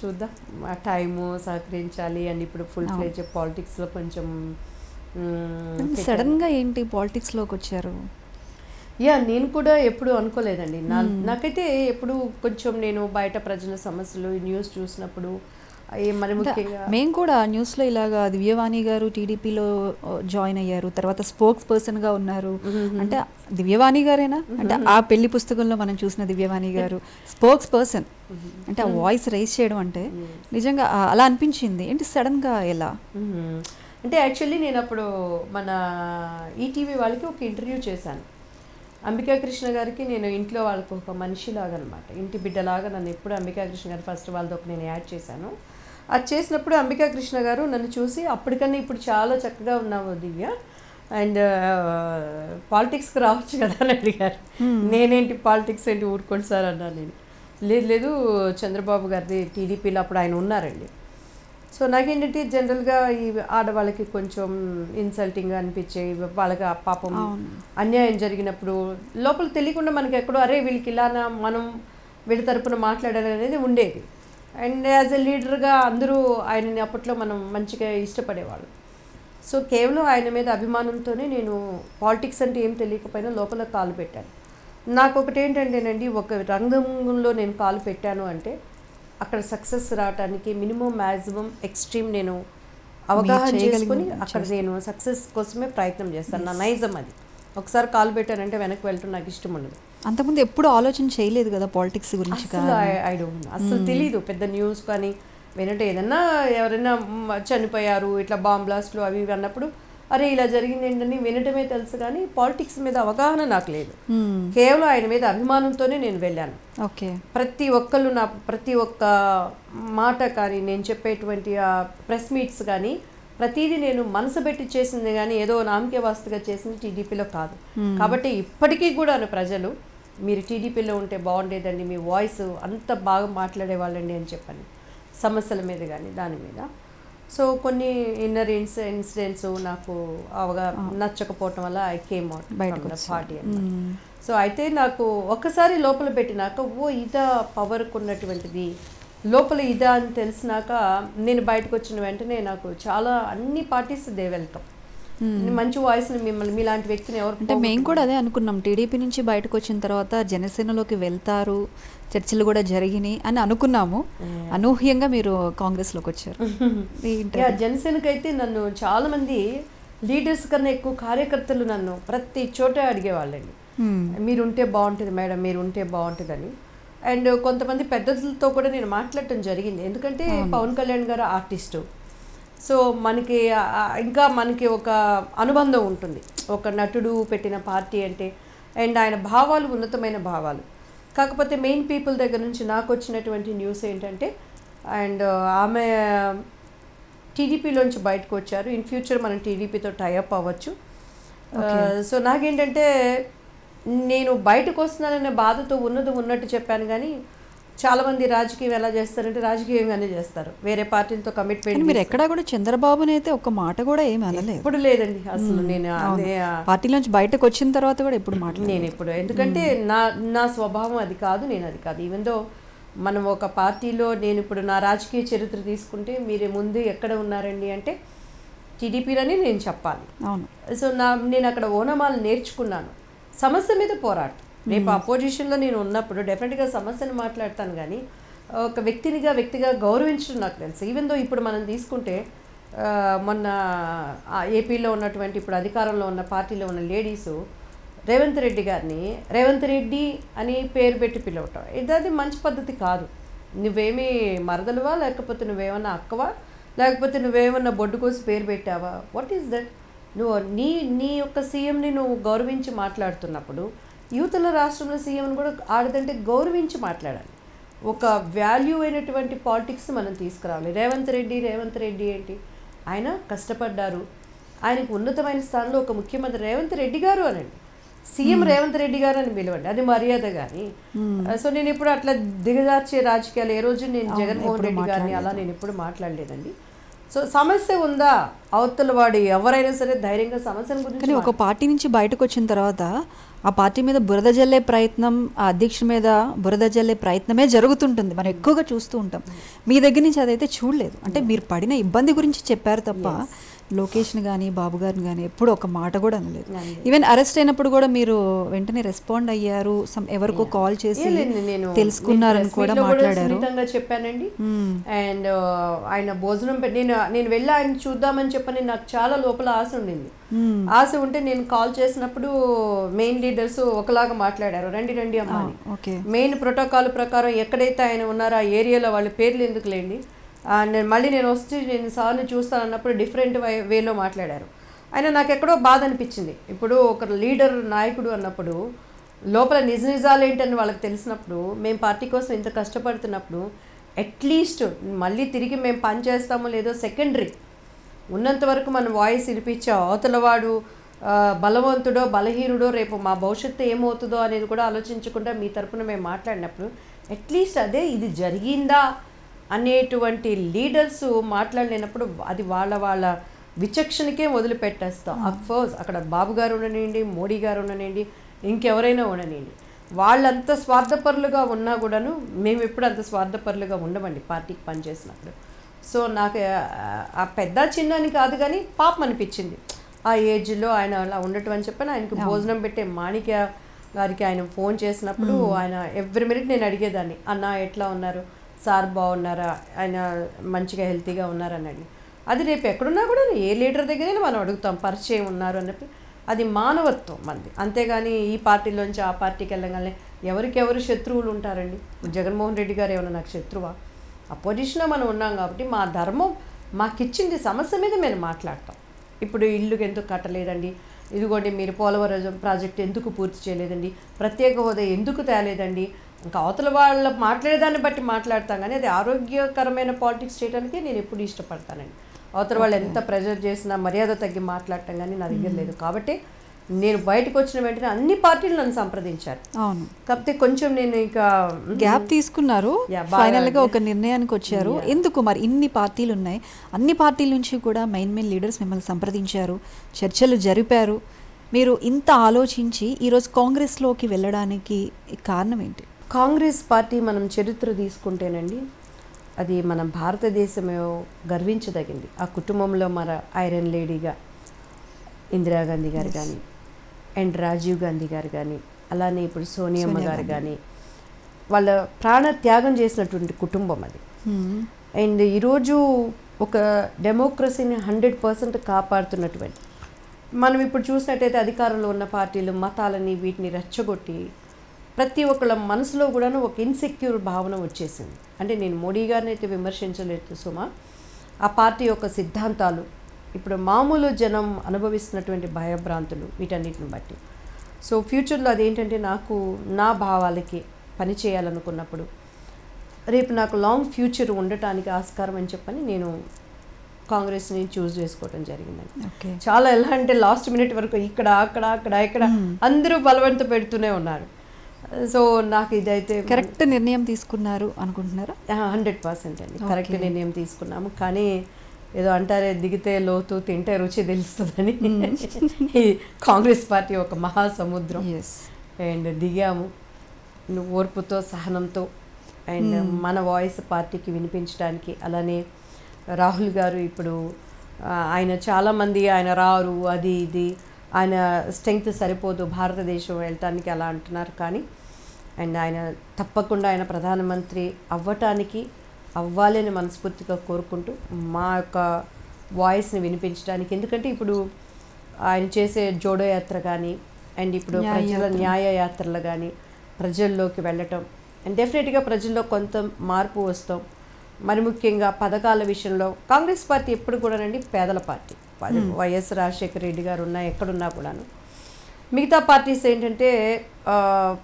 [SPEAKER 3] చూద్దాం, ఆ టైము సహకరించాలి. అండ్ ఇప్పుడు ఫుల్ ఫ్లెడ్జ్ పాలిటిక్స్లో కొంచెం
[SPEAKER 2] సడన్గా ఏంటి పాలిటిక్స్లోకి వచ్చారు?
[SPEAKER 3] నేను కూడా ఎప్పుడు అనుకోలేదండి. నాకైతే ఎప్పుడు కొంచెం నేను బయట ప్రజల సమస్యలు న్యూస్ చూసినప్పుడు మరి ముఖ్యంగా
[SPEAKER 2] మేము కూడా న్యూస్లో ఇలాగా దివ్యవాణి గారు టీడీపీలో జాయిన్ అయ్యారు, తర్వాత స్పోక్స్ పర్సన్గా ఉన్నారు. అంటే దివ్యవాణి గారేనా? అంటే ఆ పెళ్లి పుస్తకంలో మనం చూసిన దివ్యవాణి గారు స్పోక్స్ పర్సన్. అంటే ఆ వాయిస్ రైజ్ చేయడం అంటే నిజంగా అలా అనిపించింది. ఏంటి సడన్గా ఎలా
[SPEAKER 3] అంటే యాక్చువల్లీ నేను అప్పుడు మన ఈటీవీ వాళ్ళకి ఒక ఇంటర్వ్యూ చేశాను. అంబికా కృష్ణ గారికి నేను ఇంట్లో వాళ్ళకు ఒక మనిషిలాగా అనమాట, ఇంటి బిడ్డలాగా నన్ను ఎప్పుడు అంబికా కృష్ణ గారు ఫస్ట్ వాళ్ళతో ఒక నేను యాడ్ చేశాను. అది చేసినప్పుడు అంబికా కృష్ణ గారు నన్ను చూసి అప్పటికన్నా ఇప్పుడు చాలా చక్కగా ఉన్నావు దివ్య, అండ్ పాలిటిక్స్కి రావచ్చు కదా అని అడిగారు. నేనేంటి పాలిటిక్స్ ఏంటి ఊరుకోండి సార్ అన్నా నేను. లేదు చంద్రబాబు గారిది టీడీపీలో అప్పుడు ఆయన ఉన్నారండి. సో నాకేంటంటే జనరల్గా ఈ ఆడవాళ్ళకి కొంచెం ఇన్సల్టింగ్గా అనిపించే, వాళ్ళకి పాపం అన్యాయం జరిగినప్పుడు లోపల తెలియకుండా మనకి ఎక్కడో అరే వీళ్ళకి ఇలానా మనం వీళ్ళ తరపున మాట్లాడాలి అనేది ఉండేది. అండ్ యాజ్ ఎ లీడర్గా అందరూ ఆయనని అప్పట్లో మనం మంచిగా ఇష్టపడేవాళ్ళు. సో కేవలం ఆయన మీద అభిమానంతోనే నేను పాలిటిక్స్ అంటే ఏం తెలియకపోయినా లోపల కాలు పెట్టాను. నాకు ఒకటి ఏంటంటేనండి, ఒక రంగంలో నేను కాలు పెట్టాను అంటే అక్కడ సక్సెస్ రావడానికి మినిమం ఎక్స్ట్రీమ్ నేను అవగాహన చేసుకుని అక్కడ నేను సక్సెస్ కోసమే ప్రయత్నం చేస్తాను. నా నైజం అది. ఒకసారి కాలు పెట్టానంటే వెనక్కి వెళ్ళటం నాకు ఇష్టం ఉండదు.
[SPEAKER 2] అంతకుముందు ఎప్పుడు ఆలోచన చేయలేదు కదా పాలిటిక్స్ గురించి?
[SPEAKER 3] అసలు తెలీదు. పెద్ద న్యూస్ కానీ వినట్టు ఏదన్నా ఎవరైనా చనిపోయారు ఇట్లా బాంబ్ బ్లాస్ట్లు అవి ఇవి అన్నప్పుడు అరే ఇలా జరిగింది ఏంటని వినటమే తెలుసు, కానీ పాలిటిక్స్ మీద అవగాహన నాకు లేదు. కేవలం ఆయన మీద అభిమానంతోనే నేను వెళ్ళాను.
[SPEAKER 2] ఓకే.
[SPEAKER 3] ప్రతి ఒక్కళ్ళు నా ప్రతి ఒక్క మాట కానీ నేను చెప్పేటువంటి ప్రెస్ మీట్స్ కానీ ప్రతిదీ నేను మనసు పెట్టి చేసింది, కానీ ఏదో నామకే వాస్తుగా చేసింది టీడీపీలో కాదు. కాబట్టి ఇప్పటికీ కూడా ప్రజలు మీరు టీడీపీలో ఉంటే బాగుండేదండి, మీ వాయిస్ అంత బాగా మాట్లాడేవాళ్ళండి అని చెప్పండి, సమస్యల మీద కానీ దాని మీద. సో కొన్ని ఇన్నర్ ఇన్సిడెంట్స్ నాకు నచ్చకపోవటం వల్ల ఐ కేమ్ అవుట్ పార్టీ అన్నమాట. సో అయితే నాకు ఒక్కసారి లోపల పెట్టినాక ఇదా పవర్కు ఉన్నటువంటిది, లోపల ఇదా అని తెలిసినాక నేను బయటకు వచ్చిన వెంటనే నాకు చాలా అన్ని పార్టీస్ దే వెల్కమ్. మంచి వాయిస్ని మిమ్మల్ని మీలాంటి వ్యక్తిని ఎవరు
[SPEAKER 2] అంటే మేము కూడా అదే అనుకున్నాం. టీడీపీ నుంచి బయటకు వచ్చిన తర్వాత జనసేనలోకి వెళ్తారు, చర్చలు కూడా జరిగినాయి అని అనుకున్నాము. అనూహ్యంగా మీరు కాంగ్రెస్లోకి వచ్చారు.
[SPEAKER 3] జనసేనకైతే నన్ను చాలా మంది లీడర్స్ కన్నా ఎక్కువ కార్యకర్తలు నన్ను ప్రతి చోట అడిగేవాళ్ళండి, మీరుంటే బాగుంటుంది మేడం, మీరుంటే బాగుంటుందని. అండ్ కొంతమంది పెద్దలతో కూడా నేను మాట్లాడటం జరిగింది. ఎందుకంటే పవన్ కళ్యాణ్ గారు ఆర్టిస్టు, సో మనకి ఇంకా మనకి ఒక అనుబంధం ఉంటుంది ఒక నటుడు పెట్టిన పార్టీ అంటే. అండ్ ఆయన భావాలు ఉన్నతమైన భావాలు. కాకపోతే మెయిన్ పీపుల్ దగ్గర నుంచి నాకు వచ్చినటువంటి న్యూస్ ఏంటంటే, అండ్ ఆమె టీడీపీలోంచి బయటకు వచ్చారు, ఇన్ ఫ్యూచర్ మనం టీడీపీతో టైఅప్ అవ్వచ్చు. సో నాకేంటంటే నేను బయటకు వస్తున్నాననే బాధతో ఉన్నట్టు చెప్పాను, కానీ చాలామంది రాజకీయం ఎలా చేస్తారంటే రాజకీయంగానే చేస్తారు, వేరే పార్టీలతో కమిట్మెంట్.
[SPEAKER 2] మీరు ఎక్కడా కూడా చంద్రబాబుని అయితే ఒక్క మాట కూడా ఏమి అనలేదు?
[SPEAKER 3] ఇప్పుడు లేదండి అసలు. నేను
[SPEAKER 2] పార్టీలోంచి బయటకు వచ్చిన తర్వాత కూడా ఇప్పుడు
[SPEAKER 3] నేను ఇప్పుడు ఎందుకంటే నా స్వభావం అది కాదు, నేను అది కాదు. ఈవెన్ దో మనం ఒక పార్టీలో నేను ఇప్పుడు నా రాజకీయ చరిత్ర తీసుకుంటే మీరు ముందు ఎక్కడ ఉన్నారండి అంటే టీడీపీలోనే నేను చెప్పాలి.
[SPEAKER 2] అవును.
[SPEAKER 3] సో నేను అక్కడ ఓనమాలు నేర్చుకున్నాను, సమస్య మీద పోరాటం. రేపు అపోజిషన్లో నేను ఉన్నప్పుడు డెఫినెట్గా సమస్యను మాట్లాడతాను, కానీ ఒక వ్యక్తిగా గౌరవించడం నాకు తెలుసు. ఈవెన్ దో ఇప్పుడు మనం తీసుకుంటే మొన్న ఏపీలో ఉన్నటువంటి ఇప్పుడు అధికారంలో ఉన్న పార్టీలో ఉన్న లేడీసు రేవంత్ రెడ్డి గారిని రేవంత్ రెడ్డి అని పేరు పెట్టి పిలవటం, ఇది మంచి పద్ధతి కాదు. నువ్వేమీ మరదలువా, లేకపోతే నువ్వేమన్నా అక్కవా, లేకపోతే నువ్వేమన్నా బొడ్డు కోసి పేరు పెట్టావా? What is that? నువ్వు నీ యొక్క సీఎంని నువ్వు గౌరవించి మాట్లాడుతున్నప్పుడు యువతల రాష్ట్రంలో సీఎంని కూడా ఆడదంటే గౌరవించి మాట్లాడాలి. ఒక వాల్యూ అయినటువంటి పాలిటిక్స్ మనం తీసుకురావాలి. రేవంత్ రెడ్డి ఏంటి? ఆయన కష్టపడ్డారు, ఆయనకు ఉన్నతమైన స్థానంలో ఒక ముఖ్యమంత్రి రేవంత్ రెడ్డి గారు అనండి, సీఎం రేవంత్ రెడ్డి గారు అని పిలవండి, అది మర్యాద. కానీ సో నేను ఇప్పుడు అట్లా దిగజార్చే రాజకీయాలు ఏ రోజు నేను జగన్మోహన్ రెడ్డి గారిని అలా నేను ఎప్పుడు మాట్లాడలేదండి. సో సమస్య ఉందా, అవతల వాడు ఎవరైనా సరే ధైర్యంగా సమస్యల గురించి.
[SPEAKER 2] కానీ ఒక పార్టీ నుంచి బయటకు వచ్చిన తర్వాత ఆ పార్టీ మీద బురద జల్లే ప్రయత్నం, ఆ అధ్యక్షుడి మీద బురద జల్లే ప్రయత్నమే జరుగుతుంటుంది, మనం ఎక్కువగా చూస్తూ ఉంటాం. మీ దగ్గర నుంచి అదైతే చూడలేదు. అంటే మీరు పడిన ఇబ్బంది గురించి చెప్పారు తప్ప లోకేష్ని కానీ బాబు గారిని కానీ ఎప్పుడు ఒక మాట కూడా అనలేదు. ఈవెన్ అరెస్ట్ అయినప్పుడు కూడా మీరు వెంటనే రెస్పాండ్ అయ్యారు, ఎవరికో కాల్ చేసి తెలుసుకున్నారని కూడా మాట్లాడారు.
[SPEAKER 3] చెప్పానండి. అండ్ ఆయన భోజనం నేను వెళ్ళి ఆయన చూద్దామని చెప్పని నాకు చాలా లోపల ఆశ ఉండింది. ఆశ ఉంటే నేను కాల్ చేసినప్పుడు మెయిన్ లీడర్స్ ఒకలాగా మాట్లాడారు, రండి అమ్మా అని. మెయిన్ ప్రోటోకాల్ ప్రకారం ఎక్కడైతే ఆయన ఉన్నారో ఆ ఏరియాలో వాళ్ళ పేర్లు ఎందుకు లేండి, నేను వస్తే నేను సార్ని చూస్తాను అన్నప్పుడు డిఫరెంట్ వేలో మాట్లాడారు. ఆయన నాకు ఎక్కడో బాధ అనిపించింది. ఇప్పుడు ఒక లీడర్ నాయకుడు అన్నప్పుడు లోపల నిజాలు ఏంటని వాళ్ళకి తెలిసినప్పుడు, మేము పార్టీ కోసం ఇంత కష్టపడుతున్నప్పుడు అట్లీస్ట్ మళ్ళీ తిరిగి మేము పని చేస్తామో లేదో సెకండరీ, ఉన్నంత వరకు మన వాయిస్ వినిపించే అవతలవాడు బలవంతుడో బలహీనుడో రేపు మా భవిష్యత్తు ఏమవుతుందో అనేది కూడా ఆలోచించకుండా మీ తరపున మేము మాట్లాడినప్పుడు అట్లీస్ట్ అదే ఇది జరిగిందా అనేటువంటి లీడర్స్ మాట్లాడలేనప్పుడు అది వాళ్ళ విచక్షణకే వదిలిపెట్టేస్తాం. అఫ్కోర్స్ అక్కడ బాబు గారు ఉండనివ్వండి, మోడీ గారు ఉండనివ్వండి, ఇంకెవరైనా ఉండనివ్వండి, వాళ్ళంత స్వార్థపరులుగా ఉన్నా కూడాను మేము ఎప్పుడు అంత స్వార్థపరులుగా ఉండమండి పార్టీకి పనిచేసినప్పుడు. సో నాకు ఆ పెద్ద చిన్న అని కాదు, కానీ పాపం అనిపించింది ఆ ఏజ్లో ఆయన అలా ఉండటం అని చెప్పని. ఆయనకు భోజనం పెట్టే మాణిక్య గారికి ఆయన ఫోన్ చేసినప్పుడు ఆయన ఎవ్రీ మినిట్ నేను అడిగేదాన్ని, అన్న ఎట్లా ఉన్నారు సార్, బాగున్నారా, ఆయన మంచిగా హెల్తీగా ఉన్నారనండి. అది రేపు ఎక్కడున్నా కూడా ఏ లీడర్ దగ్గరైనా మనం అడుగుతాం పరిచయం ఉన్నారు అన్నట్టు. అది మానవత్వం మనది, అంతేగాని ఈ పార్టీలోంచి ఆ పార్టీకి వెళ్ళగానే ఎవరికెవరు శత్రువులు ఉంటారండి. జగన్మోహన్ రెడ్డి గారు ఏమన్నా నాకు శత్రువా? అపోజిషన్లో మనం ఉన్నాం కాబట్టి మా ధర్మం మాకిచ్చింది సమస్య మీద మేము మాట్లాడతాం. ఇప్పుడు ఇల్లుకి ఎందుకు కట్టలేదండి, ఇదిగోండి మీరు పోలవరం ప్రాజెక్టు ఎందుకు పూర్తి చేయలేదండి, ప్రత్యేక హోదా ఎందుకు తేలేదండి, ఇంకా అవతల వాళ్ళ మాట్లాడేదాన్ని బట్టి మాట్లాడతాం. కానీ అది ఆరోగ్యకరమైన పాలిటిక్స్ చేయడానికి నేను ఎప్పుడు ఇష్టపడతానండి. అవతల వాళ్ళు ఎంత ప్రెజర్ చేసినా మర్యాద తగ్గి మాట్లాడటం కానీ నా దగ్గర లేదు. కాబట్టి నేను బయటకు వచ్చిన వెంటనే అన్ని పార్టీలు నన్ను సంప్రదించారు.
[SPEAKER 2] అవును,
[SPEAKER 3] కాకపోతే కొంచెం నేను ఇక
[SPEAKER 2] గ్యాప్ తీసుకున్నారు, ఫైనల్గా ఒక నిర్ణయానికి వచ్చారు. ఎందుకు మరి ఇన్ని పార్టీలు ఉన్నాయి, అన్ని పార్టీల నుంచి కూడా మెయిన్ లీడర్స్ మిమ్మల్ని సంప్రదించారు, చర్చలు జరిపారు. మీరు ఇంత ఆలోచించి ఈరోజు కాంగ్రెస్లోకి వెళ్ళడానికి కారణం ఏంటి?
[SPEAKER 3] కాంగ్రెస్ పార్టీ మనం చరిత్ర తీసుకుంటేనండి, అది మన భారతదేశమే గర్వించదగింది. ఆ కుటుంబంలో మన ఐరన్ లేడీగా ఇందిరాగాంధీ గారు కానీ, అండ్ రాజీవ్ గాంధీ గారు కానీ, అలానే ఇప్పుడు సోనియమ్మ గారు కానీ, వాళ్ళ ప్రాణ త్యాగం చేసినటువంటి కుటుంబం అది. అండ్ ఈరోజు ఒక డెమోక్రసీని 100% కాపాడుతున్నటువంటి, మనం ఇప్పుడు చూసినట్టయితే అధికారంలో ఉన్న పార్టీలు మతాలని వీటిని రెచ్చగొట్టి ప్రతి ఒక్కళ్ళ మనసులో కూడాను ఒక ఇన్సెక్యూర్ భావన వచ్చేసింది. అంటే నేను మోడీ గారిని అయితే విమర్శించలేదు సుమా, ఆ పార్టీ యొక్క సిద్ధాంతాలు, ఇప్పుడు మామూలు జనం అనుభవిస్తున్నటువంటి భయభ్రాంతులు, వీటన్నిటిని బట్టి. సో ఫ్యూచర్లో అదేంటంటే నాకు నా భావాలకి పని చేయాలనుకున్నప్పుడు రేపు నాకు లాంగ్ ఫ్యూచర్ ఉండటానికి ఆస్కారం అని చెప్పని నేను కాంగ్రెస్ని చూస్ చేసుకోవడం జరిగిందండి. చాలా ఎలా అంటే లాస్ట్ మినిట్ వరకు ఇక్కడ అక్కడ అందరూ బలవంత పెడుతూనే ఉన్నారు. సో నాకు ఇదైతే
[SPEAKER 2] కరెక్ట్ నిర్ణయం తీసుకున్నారు అనుకుంటున్నారా?
[SPEAKER 3] 100% అండి కరెక్ట్ నిర్ణయం తీసుకున్నాము. కానీ ఏదో అంటారే, దిగితే లోతు తింటే రుచి తెలుస్తుందని. ఈ కాంగ్రెస్ పార్టీ ఒక మహాసముద్రం. అండ్ దిగాము ఓర్పుతో సహనంతో, అండ్ మన వాయిస్ పార్టీకి వినిపించడానికి. అలానే రాహుల్ గారు ఇప్పుడు ఆయన చాలామంది ఆయన రారు అది ఇది ఆయన స్ట్రెంగ్త్ సరిపోదు భారతదేశం వెళ్ళటానికి అలా అంటున్నారు. కానీ అండ్ ఆయన తప్పకుండా ఆయన ప్రధానమంత్రి అవ్వాలని మనస్ఫూర్తిగా కోరుకుంటూ మా యొక్క వాయిస్ని వినిపించడానికి, ఎందుకంటే ఇప్పుడు ఆయన చేసే జోడో యాత్ర కానీ అండ్ ఇప్పుడు ప్రజల న్యాయ యాత్రలు కానీ ప్రజల్లోకి వెళ్ళటం అండ్ డెఫినెట్గా ప్రజల్లో కొంత మార్పు వస్తాం. మరి ముఖ్యంగా పథకాల విషయంలో కాంగ్రెస్ పార్టీ ఎప్పుడు కూడానండి పేదల పార్టీ. వైఎస్ రాజశేఖర రెడ్డి గారు ఎక్కడున్నా కూడాను. మిగతా పార్టీస్ ఏంటంటే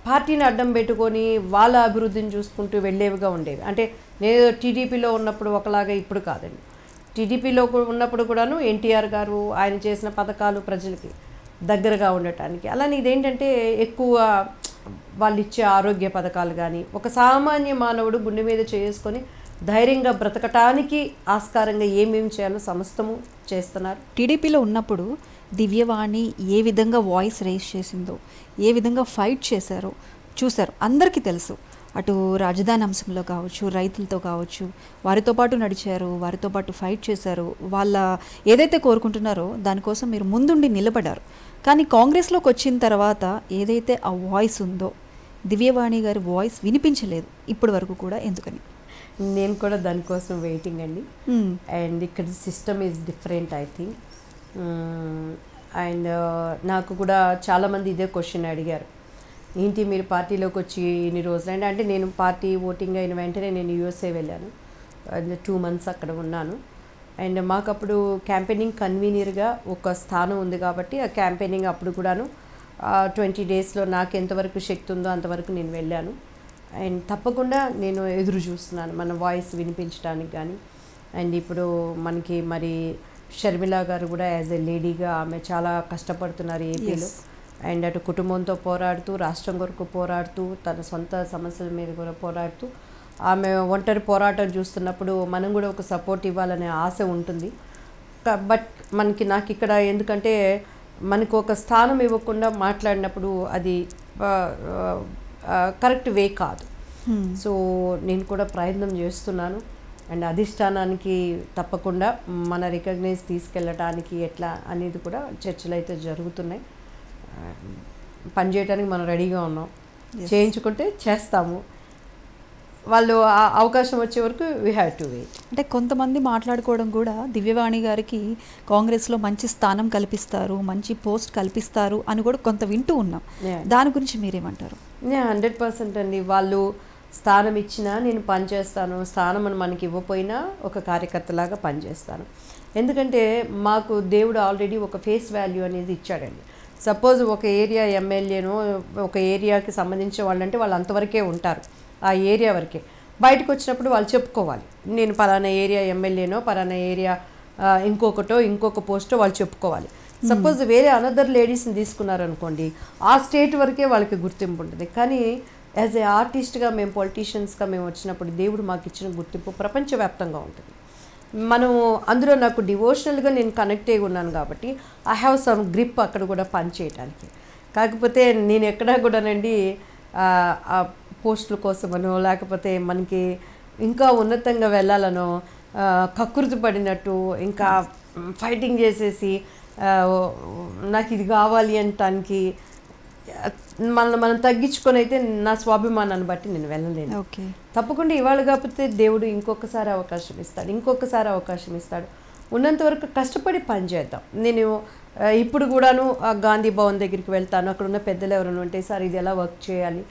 [SPEAKER 3] పార్టీని అడ్డం పెట్టుకొని వాళ్ళ అభివృద్ధిని చూసుకుంటూ వెళ్ళేవిగా ఉండేవి. అంటే నేను టీడీపీలో ఉన్నప్పుడు ఒకలాగా ఇప్పుడు కాదండి. టీడీపీలో ఉన్నప్పుడు కూడాను ఎన్టీఆర్ గారు ఆయన చేసిన పథకాలు ప్రజలకి దగ్గరగా ఉండటానికి, అలానే ఇదేంటంటే ఎక్కువ వాళ్ళు ఇచ్చే ఆరోగ్య పథకాలు కానీ ఒక సామాన్య మానవుడు గుండె మీద చేసుకొని ధైర్యంగా బ్రతకటానికి ఆస్కారంగా ఏమేమి చేయాలో సమస్తము చేస్తున్నారు.
[SPEAKER 2] టీడీపీలో ఉన్నప్పుడు దివ్యవాణి ఏ విధంగా వాయిస్ రేస్ చేసిందో, ఏ విధంగా ఫైట్ చేశారో చూశారు, అందరికీ తెలుసు. అటు రాజధాని అంశంలో కావచ్చు, రైతులతో కావచ్చు, వారితో పాటు నడిచారు, వారితో పాటు ఫైట్ చేశారు. వాళ్ళ ఏదైతే కోరుకుంటున్నారో దానికోసం మీరు ముందుండి నిలబడ్డారు. కానీ కాంగ్రెస్లోకి వచ్చిన తర్వాత ఏదైతే ఆ వాయిస్ ఉందో దివ్యవాణి గారి వాయిస్ వినిపించలేదు ఇప్పటి వరకు కూడా. ఎందుకని?
[SPEAKER 3] నేను కూడా దానికోసం వెయిటింగ్ అండి. అండ్ ఇక్కడ system is different I think. And నాకు కూడా చాలామంది ఇదే క్వశ్చన్ అడిగారు, ఏంటి మీరు పార్టీలోకి వచ్చి ఇన్ని రోజులు అంటే నేను పార్టీ ఓటింగ్ అయిన వెంటనే నేను యూఎస్ఏ వెళ్ళాను. 2 months అక్కడ ఉన్నాను. అండ్ మాకు అప్పుడు క్యాంపెయినింగ్ కన్వీనర్గా ఒక స్థానం ఉంది కాబట్టి ఆ క్యాంపెయినింగ్ అప్పుడు కూడాను 20 daysలో నాకు ఎంతవరకు శక్తి ఉందో అంతవరకు నేను వెళ్ళాను. అండ్ తప్పకుండా నేను ఎదురు చూస్తున్నాను మన వాయిస్ వినిపించడానికి కానీ. అండ్ ఇప్పుడు మనకి మరి షర్మిల గారు కూడా యాజ్ ఎ లేడీగా ఆమె చాలా కష్టపడుతున్నారు ఏపీలో. అండ్ అటు కుటుంబంతో పోరాడుతూ, రాష్ట్రం కొరకు పోరాడుతూ, తన సొంత సమస్యల మీద కూడా పోరాడుతూ ఆమె ఒంటరి పోరాటం చూస్తున్నప్పుడు మనం కూడా ఒక సపోర్ట్ ఇవ్వాలనే ఆశ ఉంటుంది. బట్ నాకు ఇక్కడ ఎందుకంటే మనకు ఒక స్థానం ఇవ్వకుండా మాట్లాడినప్పుడు అది కరెక్ట్ వే కాదు. సో నేను కూడా ప్రయత్నం చేస్తున్నాను. అండ్ అధిష్టానానికి తప్పకుండా మన రికగ్నైజ్ తీసుకెళ్ళటానికి ఎట్లా అనేది కూడా చర్చలు అయితే జరుగుతున్నాయి. పనిచేయడానికి మనం రెడీగా ఉన్నాం, చేయించుకుంటే చేస్తాము. వాళ్ళు అవకాశం వచ్చే వరకు వీ హ్యావ్ టు వెయిట్.
[SPEAKER 2] అంటే కొంతమంది మాట్లాడుకోవడం కూడా దివ్యవాణి గారికి కాంగ్రెస్లో మంచి స్థానం కల్పిస్తారు, మంచి పోస్ట్ కల్పిస్తారు అని కూడా కొంత వింటూ ఉన్నాం. దాని గురించి మీరేమంటారు?
[SPEAKER 3] 100% అండి. వాళ్ళు స్థానం ఇచ్చినా నేను పనిచేస్తాను, స్థానం మనకి ఇవ్వకపోయినా ఒక కార్యకర్తలాగా పనిచేస్తాను. ఎందుకంటే మాకు దేవుడు ఆల్రెడీ ఒక ఫేస్ వాల్యూ అనేది ఇచ్చాడండి. సపోజ్ ఒక ఏరియా ఎమ్మెల్యేనో ఒక ఏరియాకి సంబంధించిన వాళ్ళంటే వాళ్ళు అంతవరకే ఉంటారు, ఆ ఏరియా వరకే. బయటకు వచ్చినప్పుడు వాళ్ళు చెప్పుకోవాలి, నేను పలానా ఏరియా ఎమ్మెల్యేనో పలానా ఏరియా ఇంకొక పోస్టో వాళ్ళు చెప్పుకోవాలి. సపోజ్ వేరే అనదర్ లేడీస్ని తీసుకున్నారనుకోండి, ఆ స్టేట్ వరకే వాళ్ళకి గుర్తింపు ఉంటుంది. కానీ యాజ్ ఏ ఆర్టిస్ట్గా మేము పొలిటీషియన్స్గా మేము వచ్చినప్పుడు దేవుడు మాకు ఇచ్చిన గుర్తింపు ప్రపంచవ్యాప్తంగా ఉంటుంది. మనము అందులో నాకు డివోషనల్గా నేను కనెక్ట్ అయి ఉన్నాను కాబట్టి ఐ హ్యావ్ సమ్ గ్రిప్ అక్కడ కూడా పని చేయడానికి. కాకపోతే నేను ఎక్కడా కూడానండి ఆ పోస్టుల కోసమనో లేకపోతే మనకి ఇంకా ఉన్నతంగా వెళ్ళాలనో కకృతి పడినట్టు ఇంకా ఫైటింగ్ చేసేసి నాకు ఇది కావాలి అనటానికి మనం తగ్గించుకొని అయితే నా స్వాభిమానాన్ని బట్టి నేను వెళ్ళలేను. తప్పకుండా ఇవాళ కాకపోతే దేవుడు ఇంకొకసారి అవకాశం ఇస్తాడు. ఉన్నంత వరకు కష్టపడి పని చేద్దాం. నేను ఇప్పుడు కూడాను గాంధీ భవన్ దగ్గరికి వెళ్తాను, అక్కడ ఉన్న పెద్దలు ఎవరైనా ఉంటే సార్ ఇది ఎలా వర్క్ చేయాలి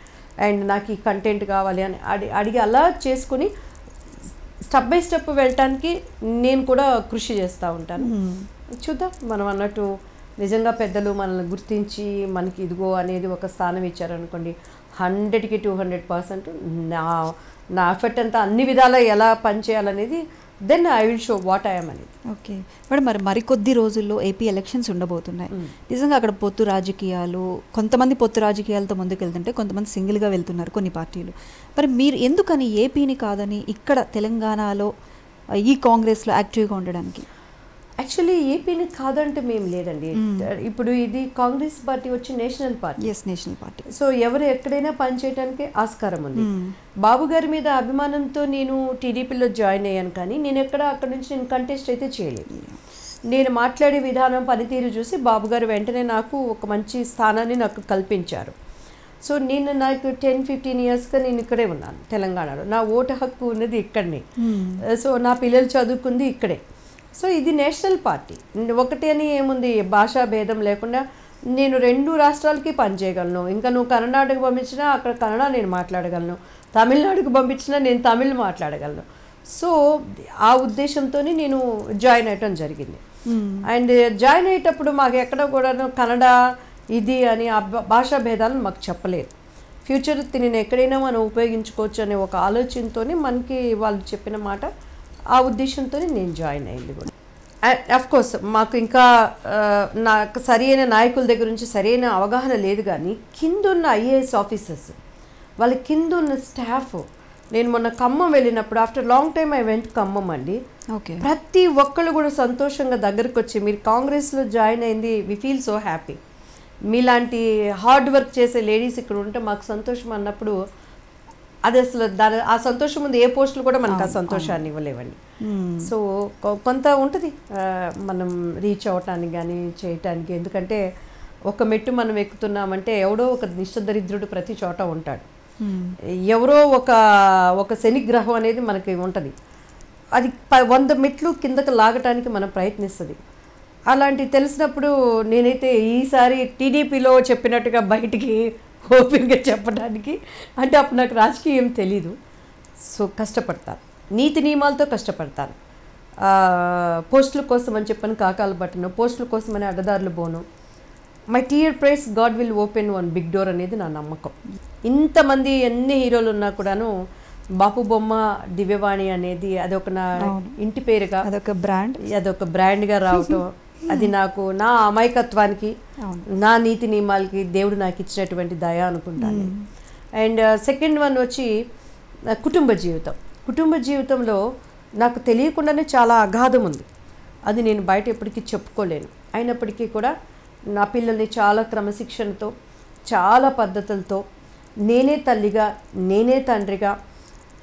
[SPEAKER 3] అండ్ నాకు ఈ కంటెంట్ కావాలి అని అడిగి అలా చేసుకుని స్టెప్ బై స్టెప్ వెళ్ళటానికి నేను కూడా కృషి చేస్తూ ఉంటాను. చూద్దాం, మనం అన్నట్టు నిజంగా పెద్దలు మనల్ని గుర్తించి మనకి ఇదిగో అనేది ఒక స్థానం ఇచ్చారనుకోండి, 100కి 200% నా ఎఫర్ట్ అంతా అన్ని విధాలా ఎలా పనిచేయాలనేది then I will show what I'm అనేది.
[SPEAKER 2] ఓకే మేడం, మరికొద్ది రోజుల్లో ఏపీ ఎలక్షన్స్ ఉండబోతున్నాయి. నిజంగా అక్కడ పొత్తు రాజకీయాలు, కొంతమంది పొత్తు రాజకీయాలతో ముందుకెళ్తుంటే కొంతమంది సింగిల్గా వెళ్తున్నారు కొన్ని పార్టీలు. మరి మీరు ఎందుకని ఏపీని కాదని ఇక్కడ తెలంగాణలో ఈ కాంగ్రెస్లో యాక్టివ్గా ఉండడానికి?
[SPEAKER 3] యాక్చువల్లీ ఏపీని కాదంటే మేము లేదండి. ఇప్పుడు ఇది కాంగ్రెస్ పార్టీ వచ్చి నేషనల్ పార్టీ. సో ఎవరు ఎక్కడైనా పనిచేయడానికి ఆస్కారం ఉంది. బాబు గారి మీద అభిమానంతో నేను టీడీపీలో జాయిన్ అయ్యాను, కానీ నేను అక్కడ నుంచి నేను కంటెస్ట్ అయితే చేయలేదు. నేను మాట్లాడే విధానం పనితీరు చూసి బాబు గారు వెంటనే నాకు ఒక మంచి స్థానాన్ని నాకు కల్పించారు. సో నేను నాకు 10-15 ఇయర్స్గా నేను ఇక్కడే ఉన్నాను తెలంగాణలో. నా ఓటు హక్కు ఉన్నది ఇక్కడనే. సో నా పిల్లలు చదువుకుంది ఇక్కడే. సో ఇది నేషనల్ పార్టీ. ఒకటి అని ఏముంది, భాషా భేదం లేకుండా నేను 2 రాష్ట్రాలకి పనిచేయగలను. ఇంకా నువ్వు కర్ణాటక పంపించినా అక్కడ కన్నడ నేను మాట్లాడగలను, తమిళనాడుకు పంపించినా నేను తమిళ్ మాట్లాడగలను. సో ఆ ఉద్దేశంతో నేను జాయిన్ అయ్యటం జరిగింది. అండ్ జాయిన్ అయ్యేటప్పుడు మాకు ఎక్కడ కూడా కన్నడ ఇది అని ఆ భాషా భేదాలను మాకు చెప్పలేదు. ఫ్యూచర్ నేను ఎక్కడైనా మనం ఉపయోగించుకోవచ్చు అనే ఒక ఆలోచనతో మనకి వాళ్ళు చెప్పిన మాట, ఆ ఉద్దేశంతో నేను జాయిన్ అయ్యింది కూడా. అఫ్ కోర్స్ మాకు ఇంకా నాకు సరైన నాయకుల దగ్గర నుంచి సరైన అవగాహన లేదు, కానీ కిందున్న ఐఏఎస్ ఆఫీసర్స్, వాళ్ళ కిందున్న స్టాఫ్, నేను మొన్న ఖమ్మం వెళ్ళినప్పుడు after long time I went Khammam అండి.
[SPEAKER 2] ఓకే,
[SPEAKER 3] ప్రతి ఒక్కళ్ళు కూడా సంతోషంగా దగ్గరకు వచ్చి మీరు కాంగ్రెస్లో జాయిన్ అయింది, వి ఫీల్ సో హ్యాపీ, మీలాంటి హార్డ్ వర్క్ చేసే లేడీస్ ఇక్కడ ఉంటే మాకు సంతోషం అన్నప్పుడు అది అసలు ఆ సంతోషం ముందు ఏ పోస్టులు కూడా మనకు ఆ సంతోషాన్ని ఇవ్వలేవండి. సో కొంత ఉంటుంది మనం రీచ్ అవ్వటానికి కానీ చేయటానికి. ఎందుకంటే ఒక మెట్టు మనం ఎక్కుతున్నామంటే ఎవడో ఒక నిష్టదరిద్రుడు ప్రతి చోట ఉంటాడు, ఎవరో ఒక శనిగ్రహం అనేది మనకి ఉంటుంది, అది 100 మెట్లు కిందకు లాగటానికి మనం ప్రయత్నిస్తుంది. అలాంటి తెలిసినప్పుడు నేనైతే ఈసారి టీడీపీలో చెప్పినట్టుగా బయటికి ఓపెన్గా చెప్పడానికి, అంటే అప్పుడు నాకు రాజకీయం తెలీదు. సో కష్టపడతాను, నీతి నియమాలతో కష్టపడతాను. పోస్టుల కోసం అని చెప్పని కాకాలు పట్టను, పోస్టుల కోసం అని అడ్డదారులు పోను. My tear prays God will open one big door అనేది నా నమ్మకం. ఇంతమంది ఎన్ని హీరోలు ఉన్నా కూడాను బాపు బొమ్మ దివ్యవాణి అనేది అదొక నా ఇంటి పేరుగా, అదొక బ్రాండ్గా రావటం, అది నాకు నా అమాయకత్వానికి, నా నీతి నియమాలకి దేవుడు నాకు ఇచ్చినటువంటి దయ అనుకుంటాను. అండ్ సెకండ్ వన్ వచ్చి కుటుంబ జీవితంలో నాకు తెలియకుండానే చాలా అగాధం ఉంది, అది నేను బయట ఎప్పటికీ చెప్పుకోలేను. అయినప్పటికీ కూడా నా పిల్లల్ని చాలా క్రమశిక్షణతో, చాలా పద్ధతులతో, నేనే తల్లిగా, నేనే తండ్రిగా,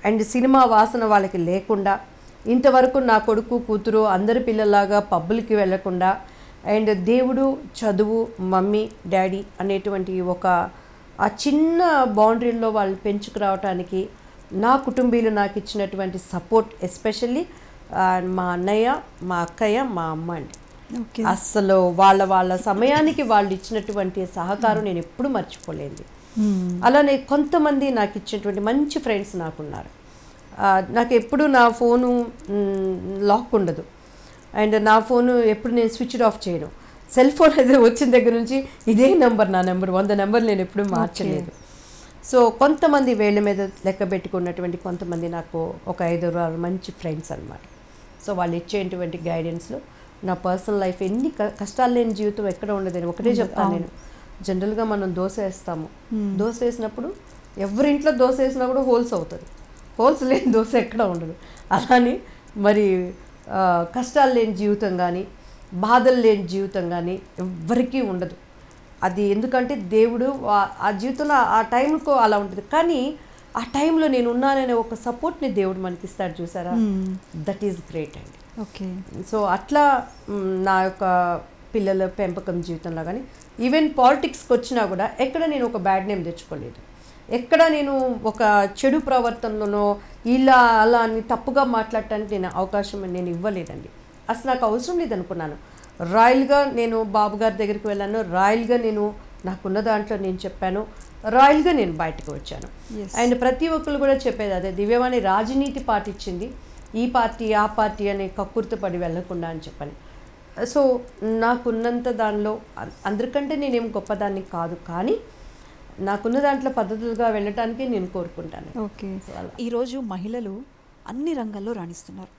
[SPEAKER 3] అండ్ సినిమా వాసన వాళ్ళకి లేకుండా, ఇంతవరకు నా కొడుకు కూతురు అందరి పిల్లల్లాగా పబ్బులకి వెళ్ళకుండా, అండ్ దేవుడు, చదువు, మమ్మీ, డాడీ అనేటువంటి ఆ చిన్న బౌండరీల్లో వాళ్ళు పెంచుకురావటానికి నా కుటుంబీలు నాకు ఇచ్చినటువంటి సపోర్ట్, ఎస్పెషల్లీ మా అన్నయ్య, మా అక్కయ్య, మా అమ్మ అండి. అస్సలు వాళ్ళ సమయానికి వాళ్ళు ఇచ్చినటువంటి సహకారం నేను ఎప్పుడు మర్చిపోలేదు. అలానే కొంతమంది నాకు ఇచ్చినటువంటి మంచి ఫ్రెండ్స్ నాకున్నారు. నాకు ఎప్పుడు నా ఫోను లాక్ ఉండదు, అండ్ నా ఫోను ఎప్పుడు నేను స్విచ్ ఆఫ్ చేయను. సెల్ ఫోన్ అయితే వచ్చిన దగ్గర నుంచి ఇదే నెంబర్, నా నెంబర్ 100 నెంబర్ నేను ఎప్పుడు మార్చలేదు. సో కొంతమంది వేళ్ళ మీద లెక్క పెట్టుకున్నటువంటి కొంతమంది నాకు ఒక 5-6 మంచి ఫ్రెండ్స్ అనమాట. సో వాళ్ళు ఇచ్చేటువంటి గైడెన్స్లో నా పర్సనల్ లైఫ్, ఎన్ని కష్టాలు లేని జీవితం ఎక్కడ ఉండదని ఒకటే చెప్తాను నేను. జనరల్గా మనం దోశ వేస్తాము, దోశ వేసినప్పుడు ఎవరింట్లో దోశ వేసినా కూడా హోల్స్ అవుతుంది, హోల్స్ లేని దోశ ఎక్కడ ఉండదు. అలానే మరి కష్టాలు లేని జీవితం కానీ, బాధలు లేని జీవితం కానీ ఎవ్వరికీ ఉండదు. అది ఎందుకంటే దేవుడు ఆ జీవితంలో ఆ టైంకు అలా ఉంటుంది, కానీ ఆ టైంలో నేను ఉన్నాననే ఒక సపోర్ట్ని దేవుడు మనకి ఇస్తాడు చూసారా, దట్ ఈస్ గ్రేట్ అండి.
[SPEAKER 2] ఓకే,
[SPEAKER 3] సో అట్లా నా యొక్క పిల్లల పెంపకం జీవితంలో కానీ, ఈవెన్ పాలిటిక్స్కి వచ్చినా కూడా ఎక్కడ నేను ఒక బ్యాడ్ నేమ్ తెచ్చుకోలేదు, ఎక్కడ నేను ఒక చెడు ప్రవర్తనలోనో ఇలా అలా అని తప్పుగా మాట్లాడటానికి నేను అవకాశం నేను ఇవ్వలేదండి. అసలు నాకు అవసరం లేదనుకున్నాను. రాయల్గా నేను బాబు గారి దగ్గరికి వెళ్ళాను, రాయల్గా నేను నాకున్న దాంట్లో నేను చెప్పాను, రాయల్గా నేను బయటకు వచ్చాను. అండ్ ప్రతి ఒక్కరు కూడా చెప్పేది అదే, దివ్యవాణి రాజనీతి పాటించింది, ఈ పార్టీ ఆ పార్టీ అనే కక్కుర్తిపడి వెళ్ళకుండా అని చెప్పని. సో నాకున్నంత దానిలో అందరికంటే నేనేం గొప్పదాన్ని కాదు, కానీ నాకున్న దాంట్లో పద్ధతులుగా వెళ్ళటానికి నేను కోరుకుంటాను.
[SPEAKER 2] ఓకే, ఈరోజు మహిళలు అన్ని రంగాల్లో రాణిస్తున్నారు.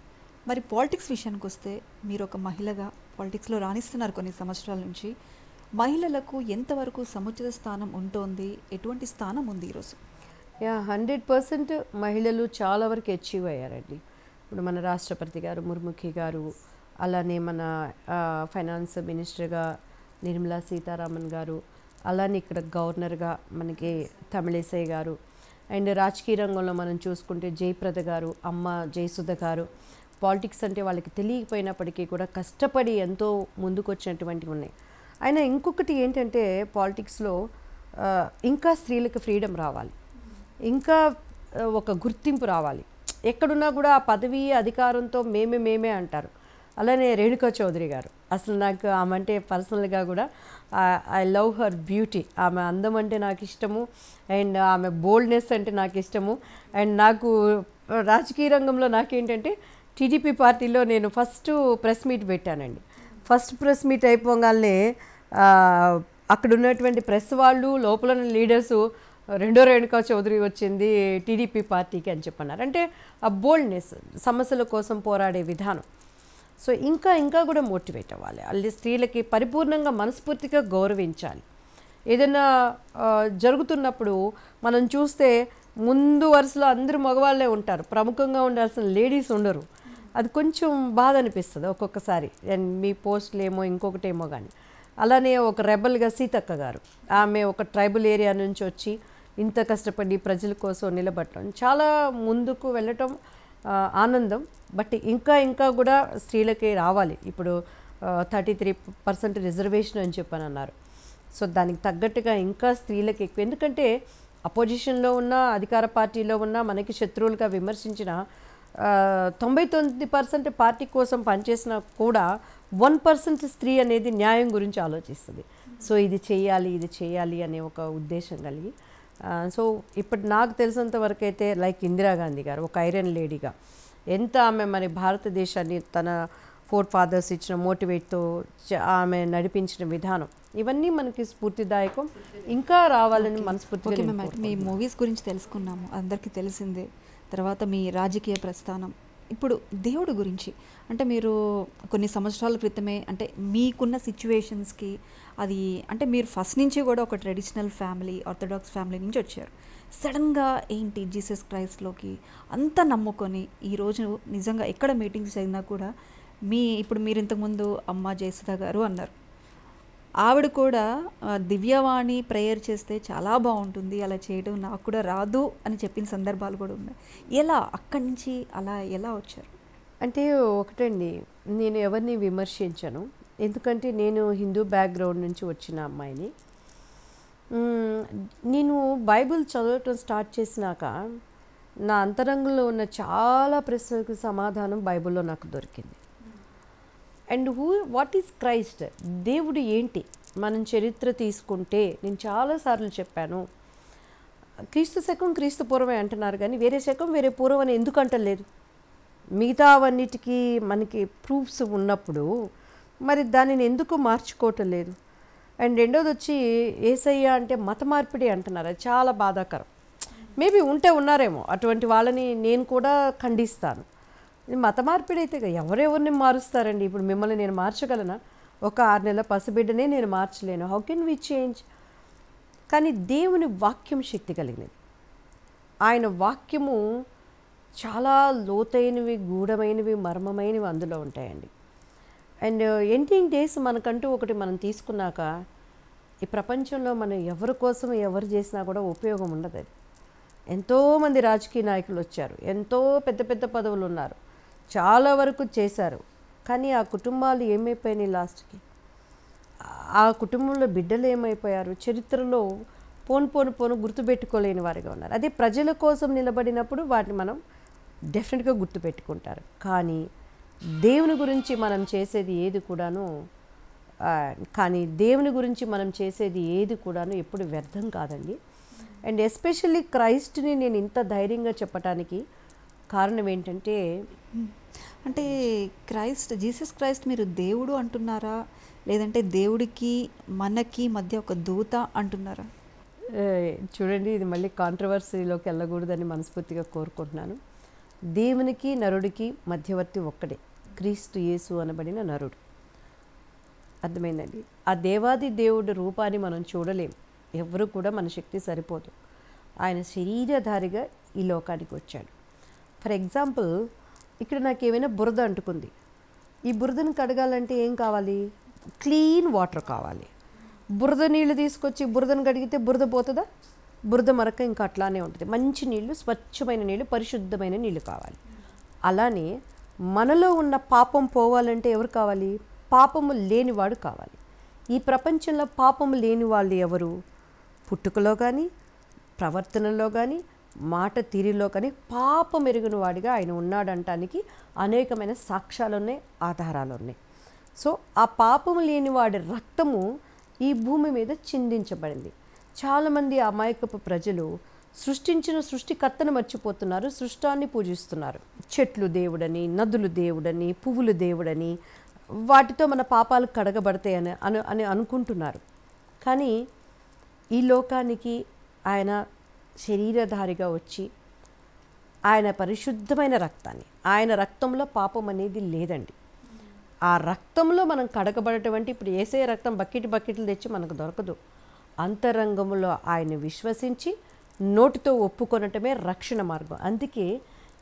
[SPEAKER 2] మరి పాలిటిక్స్ విషయానికి వస్తే మీరు ఒక మహిళగా పాలిటిక్స్లో రాణిస్తున్నారు కొన్ని సంవత్సరాల నుంచి. మహిళలకు ఎంతవరకు సముచిత స్థానం ఉంటుంది, ఎటువంటి స్థానం ఉంది ఈరోజు?
[SPEAKER 3] 100% మహిళలు చాలా వరకు అచీవ్ అయ్యారండి. ఇప్పుడు మన రాష్ట్రపతి గారు ముర్ముఖి గారు, అలానే మన ఫైనాన్స్ మినిస్టర్గా నిర్మలా సీతారామన్ గారు, అలానే ఇక్కడ గవర్నర్గా మనకి తమిళిసై గారు, అండ్ రాజకీయ రంగంలో మనం చూసుకుంటే జయప్రద గారు, అమ్మ జయసుధ గారు, పాలిటిక్స్ అంటే వాళ్ళకి తెలియకపోయినప్పటికీ కూడా కష్టపడి ఎంతో ముందుకు వచ్చినటువంటివి ఉన్నాయి. అయినా ఇంకొకటి ఏంటంటే పాలిటిక్స్లో ఇంకా స్త్రీలకు ఫ్రీడమ్ రావాలి, ఇంకా ఒక గుర్తింపు రావాలి. ఎక్కడున్నా కూడా ఆ పదవి అధికారంతో మేమే అంటారు. అలానే రేణుకా చౌదరి గారు, అసలు నాకు ఆమె అంటే పర్సనల్గా కూడా ఐ లవ్ హర్ బ్యూటీ. ఆమె అందం అంటే నాకు ఇష్టము, అండ్ ఆమె బోల్డ్నెస్ అంటే నాకు ఇష్టము. అండ్ నాకు రాజకీయ రంగంలో నాకేంటంటే టీడీపీ పార్టీలో నేను ఫస్ట్ ప్రెస్ మీట్ పెట్టానండి. ఫస్ట్ ప్రెస్ మీట్ అయిపోగానే అక్కడ ఉన్నటువంటి ప్రెస్ వాళ్ళు, లోపల ఉన్న లీడర్సు రెండో రేణుకా చౌదరి వచ్చింది టీడీపీ పార్టీకి అని చెప్పన్నారు. అంటే ఆ బోల్డ్నెస్, సమస్యల కోసం పోరాడే విధానం. సో ఇంకా కూడా మోటివేట్ అవ్వాలి. అల్లి స్త్రీలకి పరిపూర్ణంగా మనస్ఫూర్తిగా గౌరవించాలి. ఏదైనా జరుగుతున్నప్పుడు మనం చూస్తే ముందు వరుసలో అందరూ మగవాళ్ళే ఉంటారు, ప్రముఖంగా ఉండాల్సిన లేడీస్ ఉండరు. అది కొంచెం బాధ అనిపిస్తుంది ఒక్కొక్కసారి. అండ్ మీ పోస్టులు ఏమో ఇంకొకటేమో కానీ. అలానే ఒక రెబల్గా సీతక్క గారు, ఆమె ఒక ట్రైబల్ ఏరియా నుంచి వచ్చి ఇంత కష్టపడి ప్రజల కోసం నిలబడటం, చాలా ముందుకు వెళ్ళటం ఆనందం. బట్ ఇంకా కూడా స్త్రీలకి రావాలి. ఇప్పుడు 33% రిజర్వేషన్ అని చెప్పని అన్నారు. సో దానికి తగ్గట్టుగా ఇంకా స్త్రీలకి ఎక్కువ, ఎందుకంటే అపోజిషన్లో ఉన్న, అధికార పార్టీలో ఉన్న, మనకి శత్రువులుగా విమర్శించిన 99% పార్టీ కోసం పనిచేసినా కూడా 1% స్త్రీ అనేది న్యాయం గురించి ఆలోచిస్తుంది. సో ఇది చేయాలి అనే ఒక ఉద్దేశం కలిగి. సో ఇప్పుడు నాకు తెలిసినంత వరకు అయితే లైక్ ఇందిరాగాంధీ గారు ఒక ఐరన్ లేడీగా ఎంత ఆమె మరి భారతదేశాన్ని తన ఫోర్ ఫాదర్స్ ఇచ్చిన మోటివేట్తో ఆమె నడిపించిన విధానం, ఇవన్నీ మనకి స్ఫూర్తిదాయకం. ఇంకా రావాలని మనస్ఫూర్తిగా.
[SPEAKER 2] మీ మూవీస్ గురించి తెలుసుకున్నాము, అందరికీ తెలిసిందే. తర్వాత మీ రాజకీయ ప్రస్థానం. ఇప్పుడు దేవుడు గురించి అంటే మీరు కొన్ని సంవత్సరాల క్రితమే, అంటే మీకున్న సిచ్యువేషన్స్కి అది, అంటే మీరు ఫస్ట్ నుంచి కూడా ఒక ట్రెడిషనల్ ఫ్యామిలీ, ఆర్థడాక్స్ ఫ్యామిలీ నుంచి వచ్చారు. సడన్గా ఏంటి జీసస్ క్రైస్ట్లోకి అంత నమ్ముకొని ఈరోజు నిజంగా ఎక్కడ మీటింగ్స్ అయినా కూడా ఇప్పుడు మీరు ఇంతకుముందు అమ్మ జయసుధ గారు అన్నారు, ఆవిడ కూడా దివ్యవాణి ప్రేయర్ చేస్తే చాలా బాగుంటుంది, అలా చేయడం నాకు కూడా రాదు అని చెప్పిన సందర్భాలు కూడా ఉన్నాయి. ఎలా అక్కడి నుంచి అలా ఎలా వచ్చారు?
[SPEAKER 3] అంటే ఒకటండి, నేను ఎవరిని విమర్శించను, ఎందుకంటే నేను హిందూ బ్యాక్గ్రౌండ్ నుంచి వచ్చిన అమ్మాయిని. నేను బైబిల్ చదవటం స్టార్ట్ చేసినాక నా అంతరంగంలో ఉన్న చాలా ప్రశ్నలకు సమాధానం బైబిల్లో నాకు దొరికింది. అండ్ వాట్ ఈజ్ క్రైస్ట్, దేవుడు ఏంటి? మనం చరిత్ర తీసుకుంటే నేను చాలాసార్లు చెప్పాను, క్రీస్తు శకం క్రీస్తు పూర్వమే అంటున్నారు కానీ వేరే శకం వేరే పూర్వం అని ఎందుకు అంటలేదు? మిగతా అవన్నిటికీ మనకి ప్రూఫ్స్ ఉన్నప్పుడు మరి దానిని ఎందుకు మార్చుకోవటం లేదు? అండ్ రెండోది వచ్చి యేసయ్య అంటే మత మార్పిడి అంటున్నారు, అది చాలా బాధాకరం. మేబీ ఉంటే ఉన్నారేమో, అటువంటి వాళ్ళని నేను కూడా ఖండిస్తాను. మత మార్పిడి అయితే ఎవరెవరిని మారుస్తారండి? ఇప్పుడు మిమ్మల్ని నేను మార్చగలనా? ఒక 6 నెలల పసిబిడ్డనే నేను మార్చలేను. How can we change? కానీ దేవుని వాక్యం శక్తి కలిగినది. ఆయన వాక్యము చాలా లోతైనవి, గూఢమైనవి, మర్మమైనవి అందులో ఉంటాయండి. అండ్ ఎండింగ్ డేస్ మనకంటూ ఒకటి మనం తీసుకున్నాక ఈ ప్రపంచంలో మనం ఎవరి కోసం ఎవరు చేసినా కూడా ఉపయోగం ఉండదు. అది ఎంతోమంది రాజకీయ నాయకులు వచ్చారు, ఎంతో పెద్ద పెద్ద పదవులు ఉన్నారు, చాలా వరకు చేశారు. కానీ ఆ కుటుంబాలు ఏమైపోయినాయి లాస్ట్కి? ఆ కుటుంబంలో బిడ్డలు ఏమైపోయారు? చరిత్రలో పోను గుర్తుపెట్టుకోలేని వారిగా ఉన్నారు. అదే ప్రజల కోసం నిలబడినప్పుడు వాటిని మనం డెఫినెట్గా గుర్తుపెట్టుకుంటారు. కానీ దేవుని గురించి మనం చేసేది ఏది కూడాను ఎప్పుడు వ్యర్థం కాదండి. అండ్ ఎస్పెషల్లీ క్రైస్ట్ని నేను ఇంత ధైర్యంగా చెప్పటానికి కారణం ఏంటంటే,
[SPEAKER 2] అంటే జీసస్ క్రైస్ట్ మీరు దేవుడు అంటున్నారా, లేదంటే దేవుడికి మనకి మధ్య ఒక దూత అంటున్నారా?
[SPEAKER 3] చూడండి, ఇది మళ్ళీ కాంట్రవర్సీలోకి వెళ్ళకూడదని మనస్ఫూర్తిగా కోరుకుంటున్నాను. దేవునికి నరుడికి మధ్యవర్తి ఒక్కడే, క్రీస్తు యేసు అనబడిన నరుడు. అర్థమైందండి? ఆ దేవాది దేవుడి రూపాన్ని మనం చూడలేం, ఎవరు కూడా మన శక్తి సరిపోదు. ఆయన శరీరధారిగా ఈ లోకానికి వచ్చాడు. ఫర్ ఎగ్జాంపుల్, ఇక్కడ నాకు ఏమైనా బురద అంటుకుంది, ఈ బురదను కడగాలంటే ఏం కావాలి? క్లీన్ వాటర్ కావాలి. బురద నీళ్ళు తీసుకొచ్చి బురదను కడిగితే బురద పోతుందా? బురద మరక ఇంకా అట్లానే ఉంటుంది. మంచి నీళ్ళు, స్వచ్ఛమైన నీళ్ళు, పరిశుద్ధమైన నీళ్ళు కావాలి. అలానే మనలో ఉన్న పాపం పోవాలంటే ఎవరు కావాలి? పాపము లేనివాడు కావాలి. ఈ ప్రపంచంలో పాపము లేని వాళ్ళు ఎవరు? పుట్టుకలో కానీ, ప్రవర్తనలో కానీ, మాట తీరులో కానీ పాపం ఎరిగిన వాడిగా ఆయన ఉన్నాడంటానికి అనేకమైన సాక్ష్యాలు ఉన్నాయి, ఆధారాలు ఉన్నాయి. సో ఆ పాపము లేని వాడి రక్తము ఈ భూమి మీద చిందించబడింది. చాలామంది అమాయకపు ప్రజలు సృష్టించిన సృష్టికర్తను మర్చిపోతున్నారు, సృష్టాన్ని పూజిస్తున్నారు. చెట్లు దేవుడని, నదులు దేవుడని, పువ్వులు దేవుడని, వాటితో మన పాపాలు కడగబడతాయని అని అనుకుంటున్నారు. కానీ ఈ లోకానికి ఆయన శరీరధారిగా వచ్చి ఆయన పరిశుద్ధమైన రక్తాన్ని, ఆయన రక్తంలో పాపం అనేది లేదండి. ఆ రక్తంలో మనం కడగబడటం అంటే ఇప్పుడు యేసయ్య రక్తం బకెట్లు తెచ్చి మనకు దొరకదు. అంతరంగంలో ఆయన విశ్వసించి నోటితో ఒప్పుకొనటమే రక్షణ మార్గం. అందుకే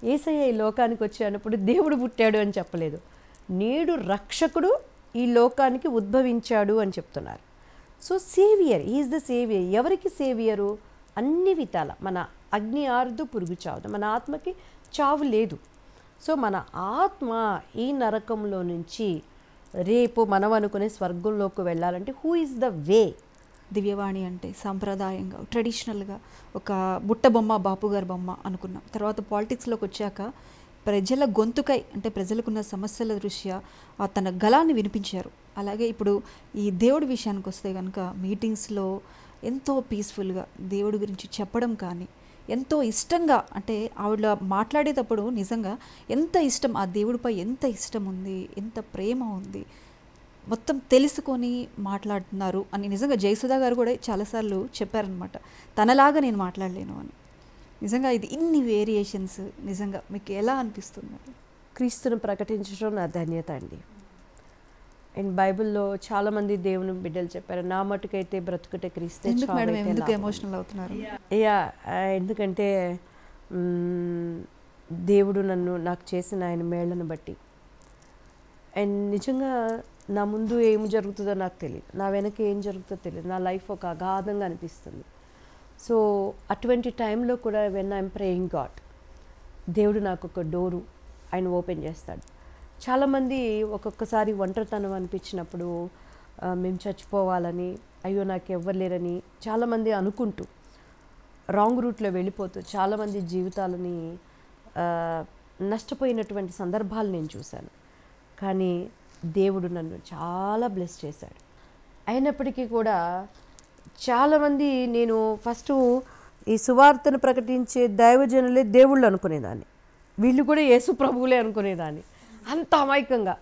[SPEAKER 3] యేసయ్య ఈ లోకానికి వచ్చేటప్పుడు దేవుడు పుట్టాడు అని చెప్పలేదు, నేడు రక్షకుడు ఈ లోకానికి ఉద్భవించాడు అని చెప్తున్నారు. So saviour, is the saviour. ఎవరికి సేవియరు? అన్ని విధాల. మన అగ్ని ఆరుదు, పురుగు చావదు, మన ఆత్మకి చావు లేదు. సో మన ఆత్మ ఈ నరకంలో నుంచి రేపు మనం అనుకునే స్వర్గంలోకి వెళ్ళాలంటే హూ ఈజ్ ద వే?
[SPEAKER 2] దివ్యవాణి అంటే సాంప్రదాయంగా ట్రెడిషనల్గా ఒక బుట్ట బొమ్మ, బాపుగారి బొమ్మ అనుకున్నాం. తర్వాత పాలిటిక్స్లోకి వచ్చాక ప్రజల గొంతుకై అంటే ప్రజలకున్న సమస్యల దృష్ట్యా తన గళాన్ని వినిపించారు. అలాగే ఇప్పుడు ఈ దేవుడి విషయానికి వస్తే కనుక మీటింగ్స్లో ఎంతో పీస్ఫుల్గా దేవుడి గురించి చెప్పడం కానీ, ఎంతో ఇష్టంగా, అంటే ఆవిడ మాట్లాడేటప్పుడు నిజంగా ఎంత ఇష్టం, ఆ దేవుడిపై ఎంత ఇష్టం ఉంది, ఎంత ప్రేమ ఉంది, మొత్తం తెలుసుకొని మాట్లాడుతున్నారు అని నిజంగా జయసుధా గారు కూడా చాలాసార్లు చెప్పారనమాట. తనలాగా నేను మాట్లాడలేను అని. నిజంగా ఇది ఇన్ని వేరియేషన్స్ నిజంగా మీకు ఎలా అనిపిస్తుంది?
[SPEAKER 3] క్రీస్తును ప్రకటించడం నా ధన్యత అండి. అండ్ బైబిల్లో చాలామంది దేవుని బిడ్డలు చెప్పారు, నా మటుకైతే బ్రతుకుటే క్రీస్తే.
[SPEAKER 2] ఎందుకు ఎమోషనల్ అవుతున్నారు?
[SPEAKER 3] ఎందుకంటే దేవుడు నాకు చేసిన ఆయన మేళ్లను బట్టి. అండ్ నిజంగా నా ముందు ఏం జరుగుతుందో నాకు తెలియదు, నా వెనక ఏం జరుగుతుందో తెలియదు. నా లైఫ్ ఒక అగాధంగా అనిపిస్తుంది. సో అటువంటి టైంలో కూడా వెన్ ఐఎమ్ ప్రేయింగ్ గాడ్, దేవుడు నాకు ఒక డోరు ఆయన ఓపెన్ చేస్తాడు. చాలామంది ఒక్కొక్కసారి ఒంటరితనం అనిపించినప్పుడు మేము చచ్చిపోవాలని, అయ్యో నాకు ఎవ్వరు లేరని చాలామంది అనుకుంటూ రాంగ్ రూట్లో వెళ్ళిపోతూ చాలామంది జీవితాలని నష్టపోయినటువంటి సందర్భాలు నేను చూశాను. కానీ దేవుడు నన్ను చాలా బ్లెస్ చేశాడు. అయినప్పటికీ కూడా చాలామంది, నేను ఫస్ట్ ఈ సువార్తను ప్రకటించే దైవజనులే దేవుళ్ళు అనుకునేదాన్ని, వీళ్ళు కూడా యేసు ప్రభువులే అనుకునేదాన్ని. అంత అమాయకంగా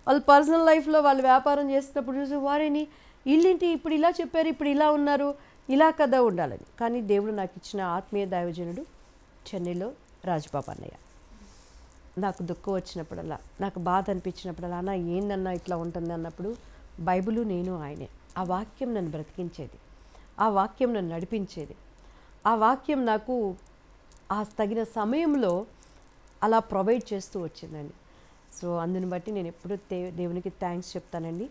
[SPEAKER 3] వాళ్ళు పర్సనల్ లైఫ్లో వాళ్ళు వ్యాపారం చేస్తున్నప్పుడు చూసి వారిని వీళ్ళేంటి ఇప్పుడు ఇలా చెప్పారు, ఇప్పుడు ఇలా ఉన్నారు, ఇలా కదా ఉండాలని. కానీ దేవుడు నాకు ఇచ్చిన ఆత్మీయ దైవజనుడు చెన్నైలో రాజబాబు అన్నయ్య. నాకు దుఃఖం వచ్చినప్పుడల్లా, నాకు బాధ అనిపించినప్పుడల్లా, అన్న ఏందన్నా ఇట్లా ఉంటుంది అన్నప్పుడు బైబిలు నేను ఆయనే. ఆ వాక్యం నన్ను బ్రతికించేది, ఆ వాక్యం నన్ను నడిపించేది, ఆ వాక్యం నాకు ఆ తగిన సమయంలో అలా ప్రొవైడ్ చేస్తూ వచ్చిందండి. సో అందుని బట్టి నేను ఎప్పుడూ దేవునికి థ్యాంక్స్ చెప్తానండి.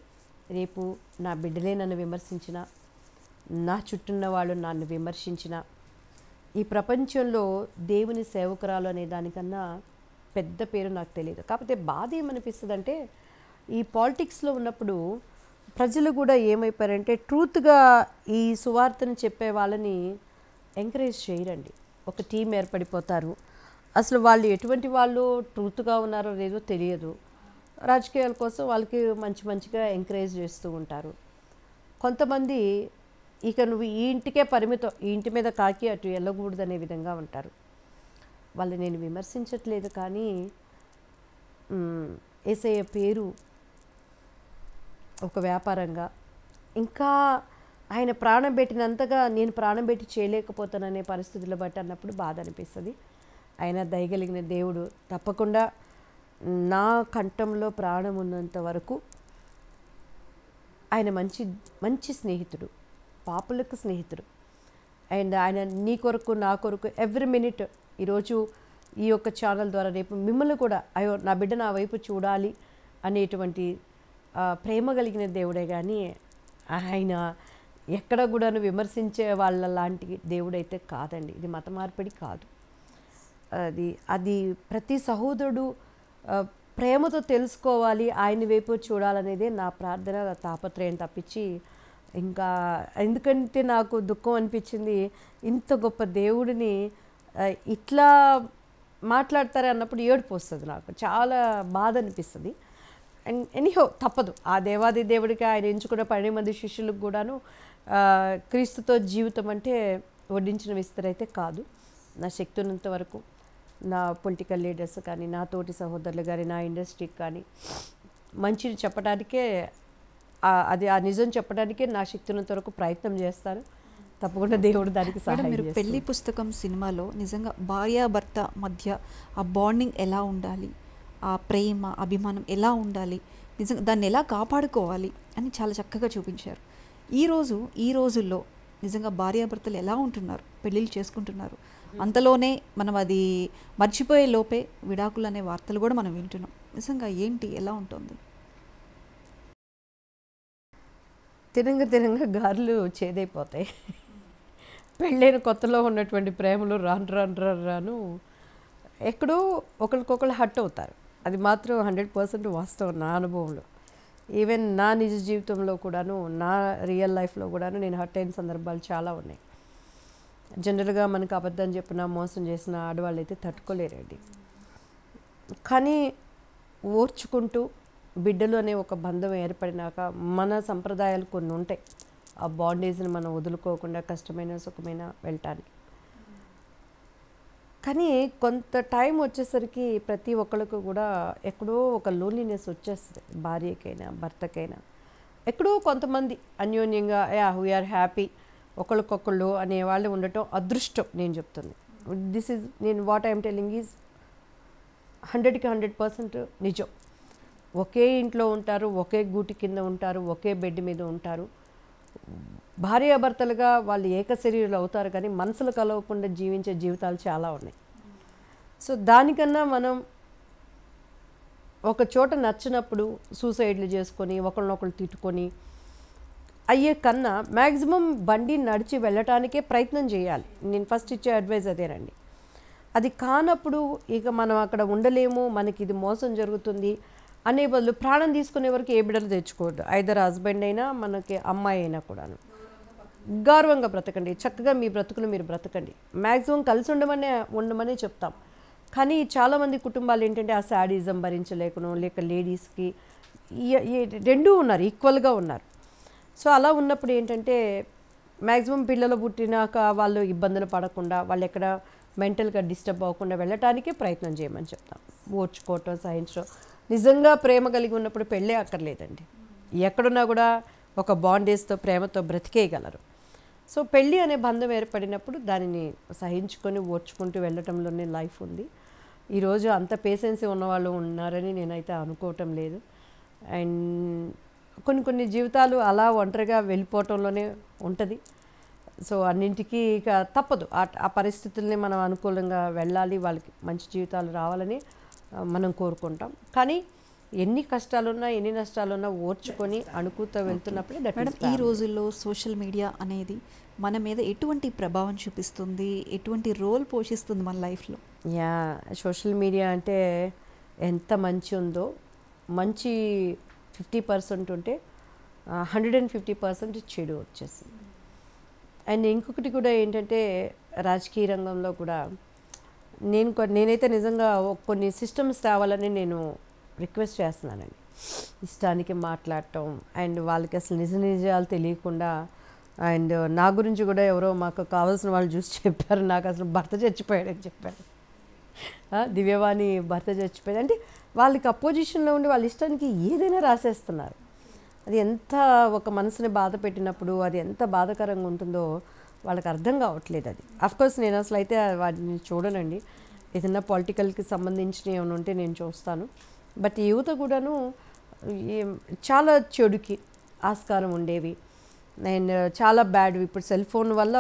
[SPEAKER 3] రేపు నా బిడ్డలే నన్ను విమర్శించిన, నా చుట్టూన్న వాళ్ళు నన్ను విమర్శించిన, ఈ ప్రపంచంలో దేవుని సేవకురాలు అనే దానికన్నా పెద్ద పేరు నాకు తెలియదు. కాకపోతే బాధ ఏమనిపిస్తుంది అంటే, ఈ పాలిటిక్స్లో ఉన్నప్పుడు ప్రజలు కూడా ఏమైపోయారంటే ట్రూత్గా ఈ సువార్తను చెప్పే వాళ్ళని ఎంకరేజ్ చేయరండి. ఒక టీం ఏర్పడిపోతారు. అసలు వాళ్ళు ఎటువంటి వాళ్ళు ట్రూత్గా ఉన్నారో లేదో తెలియదు. రాజకీయాల కోసం వాళ్ళకి మంచిగా ఎంకరేజ్ చేస్తూ ఉంటారు. కొంతమంది ఇక నువ్వు ఈ ఇంటికే పరిమితం, ఈ ఇంటి మీద కాకి అటు వెళ్ళకూడదు అనే విధంగా ఉంటారు. వాళ్ళు నేను విమర్శించట్లేదు, కానీ యేసయ్య పేరు ఒక వ్యాపారంగా, ఇంకా ఆయన ప్రాణం పెట్టినంతగా నేను ప్రాణం పెట్టి చేయలేకపోతాననే పరిస్థితులు బట్టి అన్నప్పుడు బాధ అనిపిస్తుంది. ఆయన దయగలిగిన దేవుడు తప్పకుండా నా కంఠంలో ప్రాణం ఉన్నంత వరకు ఆయన మంచి స్నేహితుడు, పాపులకు స్నేహితుడు. అండ్ ఆయన నీ కొరకు నా కొరకు ఎవ్రీ మినిట్, ఈరోజు ఈ యొక్క ఛానల్ ద్వారా రేపు మిమ్మల్ని కూడా అయ్యో నా బిడ్డ నా వైపు చూడాలి అనేటువంటి ప్రేమ కలిగిన దేవుడే. కానీ ఆయన ఎక్కడ కూడాను విమర్శించే వాళ్ళ లాంటి దేవుడైతే కాదండి. ఇది మత మార్పిడి కాదు. అది ప్రతి సహోదరుడు ప్రేమతో తెలుసుకోవాలి, ఆయన వైపు చూడాలనేదే నా ప్రార్థన, నా తాపత్రయం తప్పించి ఇంకా. ఎందుకంటే నాకు దుఃఖం అనిపించింది, ఇంత గొప్ప దేవుడిని ఇట్లా మాట్లాడతారే అన్నప్పుడు ఏడుపు వస్తుంది, నాకు చాలా బాధ అనిపిస్తుంది. అండ్ ఎనీహో తప్పదు, ఆ దేవాది దేవుడికి ఆయన ఎంచుకున్న 12 మంది శిష్యులకు కూడాను క్రీస్తుతో జీవితం అంటే వడ్డించిన విస్తరైతే కాదు. నా శక్తి ఉన్నంత వరకు నా పొలిటికల్ లీడర్స్ కానీ, నా తోటి సహోదరులు కానీ, నా ఇండస్ట్రీకి కానీ మంచిని చెప్పడానికే, అది ఆ నిజం చెప్పడానికే నా శక్తి ఉన్నంత వరకు ప్రయత్నం చేస్తాను. తప్పకుండా దేవుడు దానికి సహాయం
[SPEAKER 2] మీరు
[SPEAKER 3] చేస్తాడు.
[SPEAKER 2] పెళ్లి పుస్తకం సినిమాలో నిజంగా భార్యాభర్త మధ్య ఆ బాండింగ్ ఎలా ఉండాలి, ఆ ప్రేమ అభిమానం ఎలా ఉండాలి, నిజంగా దాన్ని ఎలా కాపాడుకోవాలి అని చాలా చక్కగా చూపించారు. ఈ రోజుల్లో నిజంగా భార్యాభర్తలు ఎలా ఉంటున్నారు, పెళ్ళిళ్ళు చేసుకుంటున్నారు, అంతలోనే మనం అది మర్చిపోయే లోపే విడాకులు అనే వార్తలు కూడా మనం వింటున్నాం. నిజంగా ఏంటి, ఎలా ఉంటుంది?
[SPEAKER 3] తినంగా గారెలు చేదైపోతాయి. పెళ్ళైన కొత్తలో ఉన్నటువంటి ప్రేమలు రాను ఎక్కడో ఒకరికొకరు హట్ అవుతారు. అది మాత్రం 100% వాస్తవం నా అనుభవంలో. ఈవెన్ నా నిజ జీవితంలో కూడాను, నా రియల్ లైఫ్లో కూడాను నేను హట్ అయిన సందర్భాలు చాలా ఉన్నాయి. జనరల్గా మనకు అబద్ధం చెప్పిన, మోసం చేసిన ఆడవాళ్ళు అయితే తట్టుకోలేరండి. కానీ ఓర్చుకుంటూ బిడ్డలు అనే ఒక బంధం ఏర్పడినాక మన సంప్రదాయాలు కొన్ని ఉంటాయి, ఆ బాండేజ్ని మనం వదులుకోకుండా కష్టమైన సుఖమైన వెళ్ళటానికి. కానీ కొంత టైం వచ్చేసరికి ప్రతి ఒక్కరికి కూడా ఎక్కడో ఒక లోన్లీనెస్ వచ్చేస్తుంది, భార్యకైనా భర్తకైనా. ఎక్కడో కొంతమంది అన్యోన్యంగా వీఆర్ హ్యాపీ ఒకళ్ళకొకళ్ళు అనేవాళ్ళు ఉండటం అదృష్టం నేను చెప్తుంది. దిస్ ఈజ్, నేను వాట్ ఐఎమ్ టెల్లింగ్ ఈజ్ 100కి 100% నిజం. ఒకే ఇంట్లో ఉంటారు, ఒకే గూటి కింద ఉంటారు, ఒకే బెడ్ మీద ఉంటారు, భార్యాభర్తలుగా వాళ్ళు ఏకశరీరులు అవుతారు, కానీ మనసులు కలవకుండా జీవించే జీవితాలు చాలా ఉన్నాయి. సో దానికన్నా మనం ఒక చోట నచ్చినప్పుడు సూసైడ్లు చేసుకొని ఒకళ్ళనొకళ్ళు తిట్టుకొని అయ్యే కన్నా మ్యాక్సిమం బండి నడిచి వెళ్ళటానికే ప్రయత్నం చేయాలి. నేను ఫస్ట్ ఇచ్చే అడ్వైజ్ అదేనండి. అది కానప్పుడు ఇక మనం అక్కడ ఉండలేము, మనకి ఇది మోసం జరుగుతుంది అనే బదులు ప్రాణం తీసుకునే వరకు ఏ బిడ్డలు తెచ్చుకోవద్దు. ఐదర్ హస్బెండ్ అయినా మనకి అమ్మాయి అయినా కూడాను గౌరవంగా బ్రతకండి, చక్కగా మీ బ్రతుకులు మీరు బ్రతకండి. మ్యాక్సిమం కలిసి ఉండమనే చెప్తాం. కానీ చాలామంది కుటుంబాలు ఏంటంటే ఆ శాడిజం భరించలేకను, లేక లేడీస్కి రెండూ ఉన్నారు, ఈక్వల్గా ఉన్నారు. సో అలా ఉన్నప్పుడు ఏంటంటే మ్యాక్సిమం పిల్లలు పుట్టినాక వాళ్ళు ఇబ్బందులు పడకుండా, వాళ్ళు ఎక్కడ మెంటల్గా డిస్టర్బ్ అవ్వకుండా వెళ్ళటానికే ప్రయత్నం చేయమని చెప్తాం. ఓర్చుకోవటం, సహించడం. నిజంగా ప్రేమ కలిగి ఉన్నప్పుడు పెళ్ళే అక్కర్లేదండి, ఎక్కడున్నా కూడా ఒక బాండేజ్తో ప్రేమతో బ్రతికేయగలరు. సో పెళ్ళి అనే బంధం ఏర్పడినప్పుడు దానిని సహించుకొని ఓర్చుకుంటూ వెళ్ళటంలోనే లైఫ్ ఉంది. ఈరోజు అంత పేషెన్సీ ఉన్నవాళ్ళు ఉన్నారని నేనైతే అనుకోవటం లేదు. అండ్ కొన్ని జీవితాలు అలా ఒంటరిగా వెళ్ళిపోవటంలోనే ఉంటుంది. సో అన్నింటికీ ఇక తప్పదు, ఆ పరిస్థితుల్ని మనం అనుకూలంగా వెళ్ళాలి, వాళ్ళకి మంచి జీవితాలు రావాలని మనం కోరుకుంటాం. కానీ ఎన్ని కష్టాలున్నా ఎన్ని నష్టాలున్నా ఓర్చుకొని అణుకుతూ వెళ్తున్నప్పుడే
[SPEAKER 2] మేడం, ఈ రోజుల్లో సోషల్ మీడియా అనేది మన మీద ఎటువంటి ప్రభావం చూపిస్తుంది, ఎటువంటి రోల్ పోషిస్తుంది మన లైఫ్లో?
[SPEAKER 3] సోషల్ మీడియా అంటే ఎంత మంచి ఉందో, మంచి 50% ఉంటే 150% చెడు వచ్చేసింది. అండ్ ఇంకొకటి కూడా ఏంటంటే రాజకీయ రంగంలో కూడా నేనైతే నిజంగా కొన్ని సిస్టమ్స్ తేవాలని నేను రిక్వెస్ట్ చేస్తున్నానండి. ఇష్టానికి మాట్లాడటం అండ్ వాళ్ళకి అసలు నిజాలు తెలియకుండా. అండ్ నా గురించి కూడా ఎవరో మాకు కావాల్సిన వాళ్ళు చూసి చెప్పారు, నాకు అసలు భర్త చచ్చిపోయాడని చెప్పారు. దివ్యవాణి భర్త చచ్చిపోయాడు అంటే వాళ్ళకి అపోజిషన్లో ఉండి వాళ్ళ ఇష్టానికి ఏదైనా రాసేస్తున్నారు. అది ఎంత ఒక మనసుని బాధ పెట్టినప్పుడు అది ఎంత బాధాకరంగా ఉంటుందో వాళ్ళకి అర్థం కావట్లేదు. అది అఫ్కోర్స్ నేను అసలు అయితే వాటిని చూడనండి, ఏదైనా పొలిటికల్కి సంబంధించిన ఏమైనా ఉంటే నేను చూస్తాను. బట్ యువత కూడాను చాలా చెడుకి ఆస్కారం ఉండేవి అండ్ చాలా బ్యాడ్వి. ఇప్పుడు సెల్ ఫోన్ వల్ల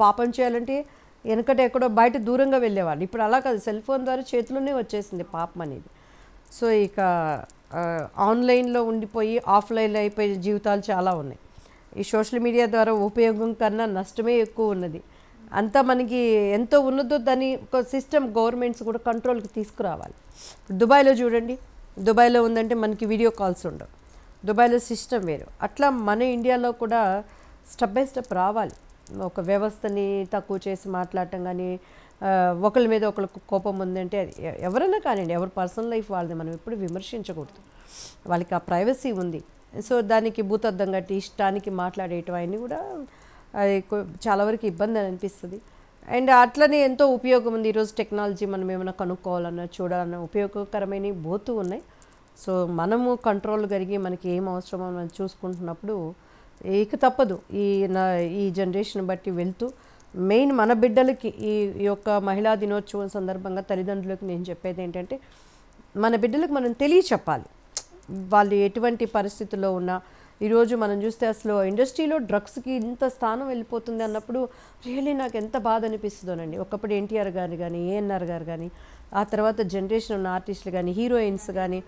[SPEAKER 3] పాపం చేయాలంటే వెనకట ఎక్కడో బయట దూరంగా వెళ్ళేవాళ్ళు, ఇప్పుడు అలా కాదు, సెల్ ఫోన్ ద్వారా చేతిలోనే వచ్చేసింది పాపం అనేది. సో ఇక ఆన్లైన్లో ఉండిపోయి ఆఫ్లైన్లో అయిపోయే జీవితాలు చాలా ఉన్నాయి. ఈ సోషల్ మీడియా ద్వారా ఉపయోగం కన్నా నష్టమే ఎక్కువ ఉన్నది. అంతా మనకి ఎంతో ఉన్నదో దాని ఒక సిస్టమ్ గవర్నమెంట్స్ కూడా కంట్రోల్కి తీసుకురావాలి. దుబాయ్లో చూడండి, దుబాయ్లో ఉందంటే మనకి వీడియో కాల్స్ ఉండవు, దుబాయ్లో సిస్టమ్ వేరు. అట్లా మన ఇండియాలో కూడా స్టెప్ బై స్టెప్ రావాలి. ఒక వ్యవస్థని తక్కువ చేసి మాట్లాడటం కానీ, ఒకరి మీద ఒకరికి కోపం ఉందంటే అది ఎవరైనా కానివ్వండి, ఎవరి పర్సనల్ లైఫ్ వాళ్ళది, మనం ఎప్పుడు విమర్శించకూడదు. వాళ్ళకి ఆ ప్రైవసీ ఉంది. సో దానికి భూతద్దం కట్టి ఇష్టానికి మాట్లాడేయటం అవన్నీ కూడా అది చాలా వరకు ఇబ్బంది అని అనిపిస్తుంది. అండ్ అట్లనే ఎంతో ఉపయోగం ఉంది. ఈరోజు టెక్నాలజీ మనం ఏమైనా కనుక్కోవాలన్నా చూడాలన్నా ఉపయోగకరమైన బోతూ ఉన్నాయి. సో మనము కంట్రోల్ కలిగి మనకి ఏం అవసరమో మనం చూసుకుంటున్నప్పుడు ఇక తప్పదు. ఈ జనరేషన్ బట్టి వెళ్తూ మెయిన్ మన బిడ్డలకి ఈ యొక్క మహిళా దినోత్సవం సందర్భంగా తల్లిదండ్రులకు నేను చెప్పేది ఏంటంటే, మన బిడ్డలకు మనం తెలియచెప్పాలి. వాళ్ళు ఎటువంటి పరిస్థితుల్లో ఉన్నా, ఈరోజు మనం చూస్తే అసలు ఇండస్ట్రీలో డ్రగ్స్కి ఇంత స్థానం వెళ్ళిపోతుంది అన్నప్పుడు రియల్లీ నాకు ఎంత బాధ అనిపిస్తుందోనండి. ఒకప్పుడు ఎన్టీఆర్ గారు కానీ, ఏఎన్ఆర్ గారు కానీ, ఆ తర్వాత జనరేషన్ ఉన్న ఆర్టిస్టులు కానీ, హీరోయిన్స్ కానీ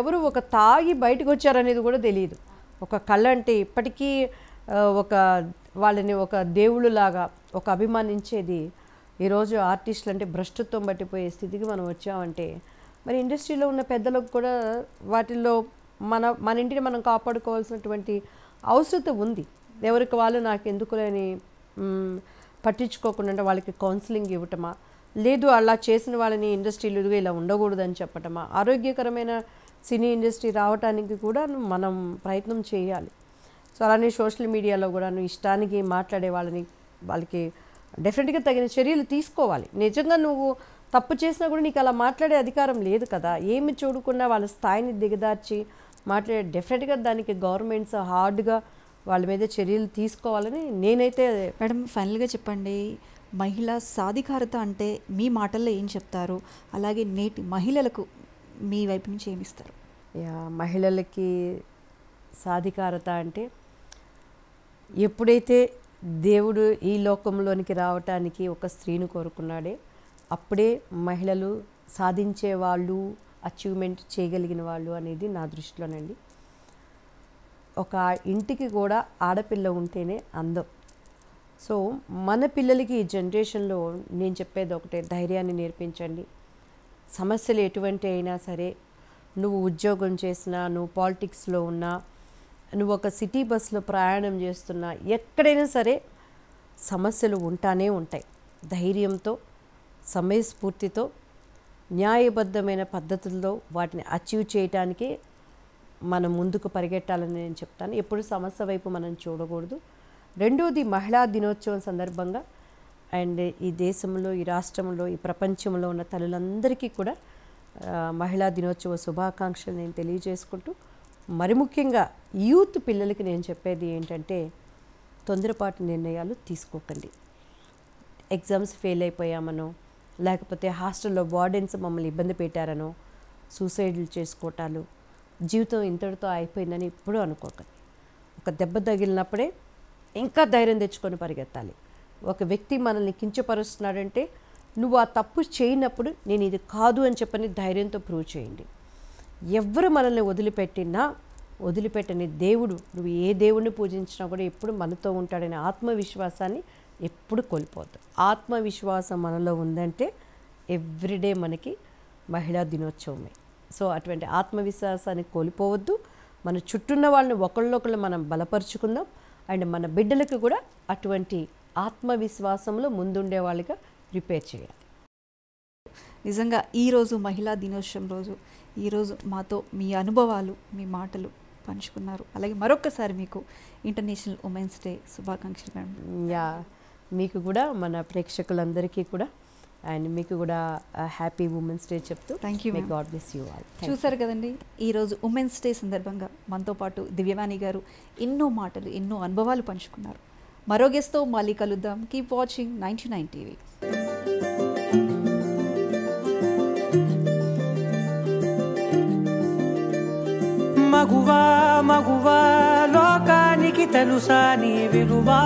[SPEAKER 3] ఎవరు ఒక తాగి బయటకు వచ్చారనేది కూడా తెలియదు. ఒక కళ అంటే ఇప్పటికీ ఒక వాళ్ళని ఒక దేవుళ్ళలాగా ఒక అభిమానించేది. ఈరోజు ఆర్టిస్టులు అంటే భ్రష్టత్వం పట్టిపోయే స్థితికి మనం వచ్చామంటే, మరి ఇండస్ట్రీలో ఉన్న పెద్దలకు కూడా వాటిల్లో మన ఇంటిని మనం కాపాడుకోవాల్సినటువంటి అవసరం ఉంది. ఎవరికి వాళ్ళు నాకు ఎందుకులేని పట్టించుకోకుండా వాళ్ళకి కౌన్సిలింగ్ ఇవ్వటమా, లేదు అలా చేసిన వాళ్ళని ఇండస్ట్రీలు ఇలా ఉండకూడదని చెప్పటమా, ఆరోగ్యకరమైన సినీ ఇండస్ట్రీ రావడానికి కూడా మనం ప్రయత్నం చేయాలి. సో అలానే సోషల్ మీడియాలో కూడా ఇష్టానికి మాట్లాడే వాళ్ళకి డెఫినెట్గా తగిన చర్యలు తీసుకోవాలి. నిజంగా నువ్వు తప్పు చేసినా కూడా నీకు అలా మాట్లాడే అధికారం లేదు కదా. ఏమి చూడకుండా వాళ్ళ స్థాయిని దిగదార్చి మాట్లాడే డెఫినెట్గా దానికి గవర్నమెంట్స్ హార్డ్గా వాళ్ళ మీద చర్యలు తీసుకోవాలని నేనైతే.
[SPEAKER 2] మేడం ఫైనల్గా చెప్పండి, మహిళా సాధికారత అంటే మీ మాటల్లో ఏం చెప్తారు? అలాగే నేటి మహిళలకు మీ వైపు నుంచి ఏమిస్తారు?
[SPEAKER 3] మహిళలకి సాధికారత అంటే, ఎప్పుడైతే దేవుడు ఈ లోకంలోనికి రావటానికి ఒక స్త్రీని కోరుకున్నాడే అప్పుడే మహిళలు సాధించే వాళ్ళు, అచీవ్మెంట్ చేయగలిగిన వాళ్ళు అనేది నా దృష్టిలోనండి. ఒక ఇంటికి కూడా ఆడపిల్ల ఉంటేనే అందం. సో మన పిల్లలకి ఈ జనరేషన్లో నేను చెప్పేది ఒకటే, ధైర్యాన్ని నేర్పించండి. సమస్యలు ఎటువంటి అయినా సరే, నువ్వు ఉద్యోగం చేసినా, నువ్వు పాలిటిక్స్లో ఉన్నా, నువ్వు ఒక సిటీ బస్సులో ప్రయాణం చేస్తున్నా, ఎక్కడైనా సరే సమస్యలు ఉంటానే ఉంటాయి. ధైర్యంతో, సమయస్ఫూర్తితో, న్యాయబద్ధమైన పద్ధతుల్లో వాటిని అచీవ్ చేయటానికి మనం ముందుకు పరిగెట్టాలని నేను చెప్తాను. ఎప్పుడు సమస్య వైపు మనం చూడకూడదు. రెండోది, మహిళా దినోత్సవం సందర్భంగా అండ్ ఈ దేశంలో, ఈ రాష్ట్రంలో, ఈ ప్రపంచంలో ఉన్న తల్లులందరికీ కూడా మహిళా దినోత్సవ శుభాకాంక్షలు నేను తెలియజేసుకుంటూ, మరి ముఖ్యంగా యూత్ పిల్లలకి నేను చెప్పేది ఏంటంటే, తొందరపాటు నిర్ణయాలు తీసుకోకండి. ఎగ్జామ్స్ ఫెయిల్ అయిపోయామనో, లేకపోతే హాస్టల్లో వార్డెన్స్ మమ్మల్ని ఇబ్బంది పెట్టారనో సూసైడ్లు చేసుకోవటాలు, జీవితం ఇంతటితో అయిపోయిందని ఎప్పుడూ అనుకోకండి. ఒక దెబ్బ తగిలినప్పుడే ఇంకా ధైర్యం తెచ్చుకొని పరిగెత్తాలి. ఒక వ్యక్తి మనల్ని కించపరుస్తున్నాడంటే నువ్వు ఆ తప్పు చేయనప్పుడు నేను ఇది కాదు అని చెప్పని ధైర్యంతో ప్రూవ్ చేయండి. ఎవరు మనల్ని వదిలిపెట్టని దేవుడు, నువ్వు ఏ దేవుడిని పూజించినా కూడా ఎప్పుడు మనతో ఉంటాడనే ఆత్మవిశ్వాసాన్ని ఎప్పుడు కోల్పోవద్దు. ఆత్మవిశ్వాసం మనలో ఉందంటే ఎవ్రీడే మనకి మహిళా దినోత్సవమే. సో అటువంటి ఆత్మవిశ్వాసాన్ని కోల్పోవద్దు. మన చుట్టూన్న వాళ్ళని ఒకళ్ళొకళ్ళు మనం బలపరుచుకుందాం. అండ్ మన బిడ్డలకు కూడా అటువంటి ఆత్మవిశ్వాసంలో ముందుండే వాళ్ళగా ప్రిపేర్ చేయాలి.
[SPEAKER 2] నిజంగా ఈరోజు మహిళా దినోత్సవం రోజు ఈరోజు మాతో మీ అనుభవాలు, మీ మాటలు పంచుకున్నారు. అలాగే మరొకసారి మీకు ఇంటర్నేషనల్ ఉమెన్స్ డే శుభాకాంక్షలు మేడం.
[SPEAKER 3] మీకు కూడా, మన ప్రేక్షకులందరికీ కూడా, అండ్ మీకు కూడా హ్యాపీ ఉమెన్స్ డే చెప్తూ
[SPEAKER 2] thank you.
[SPEAKER 3] God bless you all.
[SPEAKER 2] చూసారు కదండి, ఈరోజు ఉమెన్స్ డే సందర్భంగా మనతో పాటు దివ్యవాణి గారు ఎన్నో మాటలు, ఎన్నో అనుభవాలు పంచుకున్నారు. మరో గెస్ట్తో మళ్ళీ కలుద్దాం. Keep watching 99 TV.
[SPEAKER 1] మగువా లోకానికి తెలుసా నీ విలువా?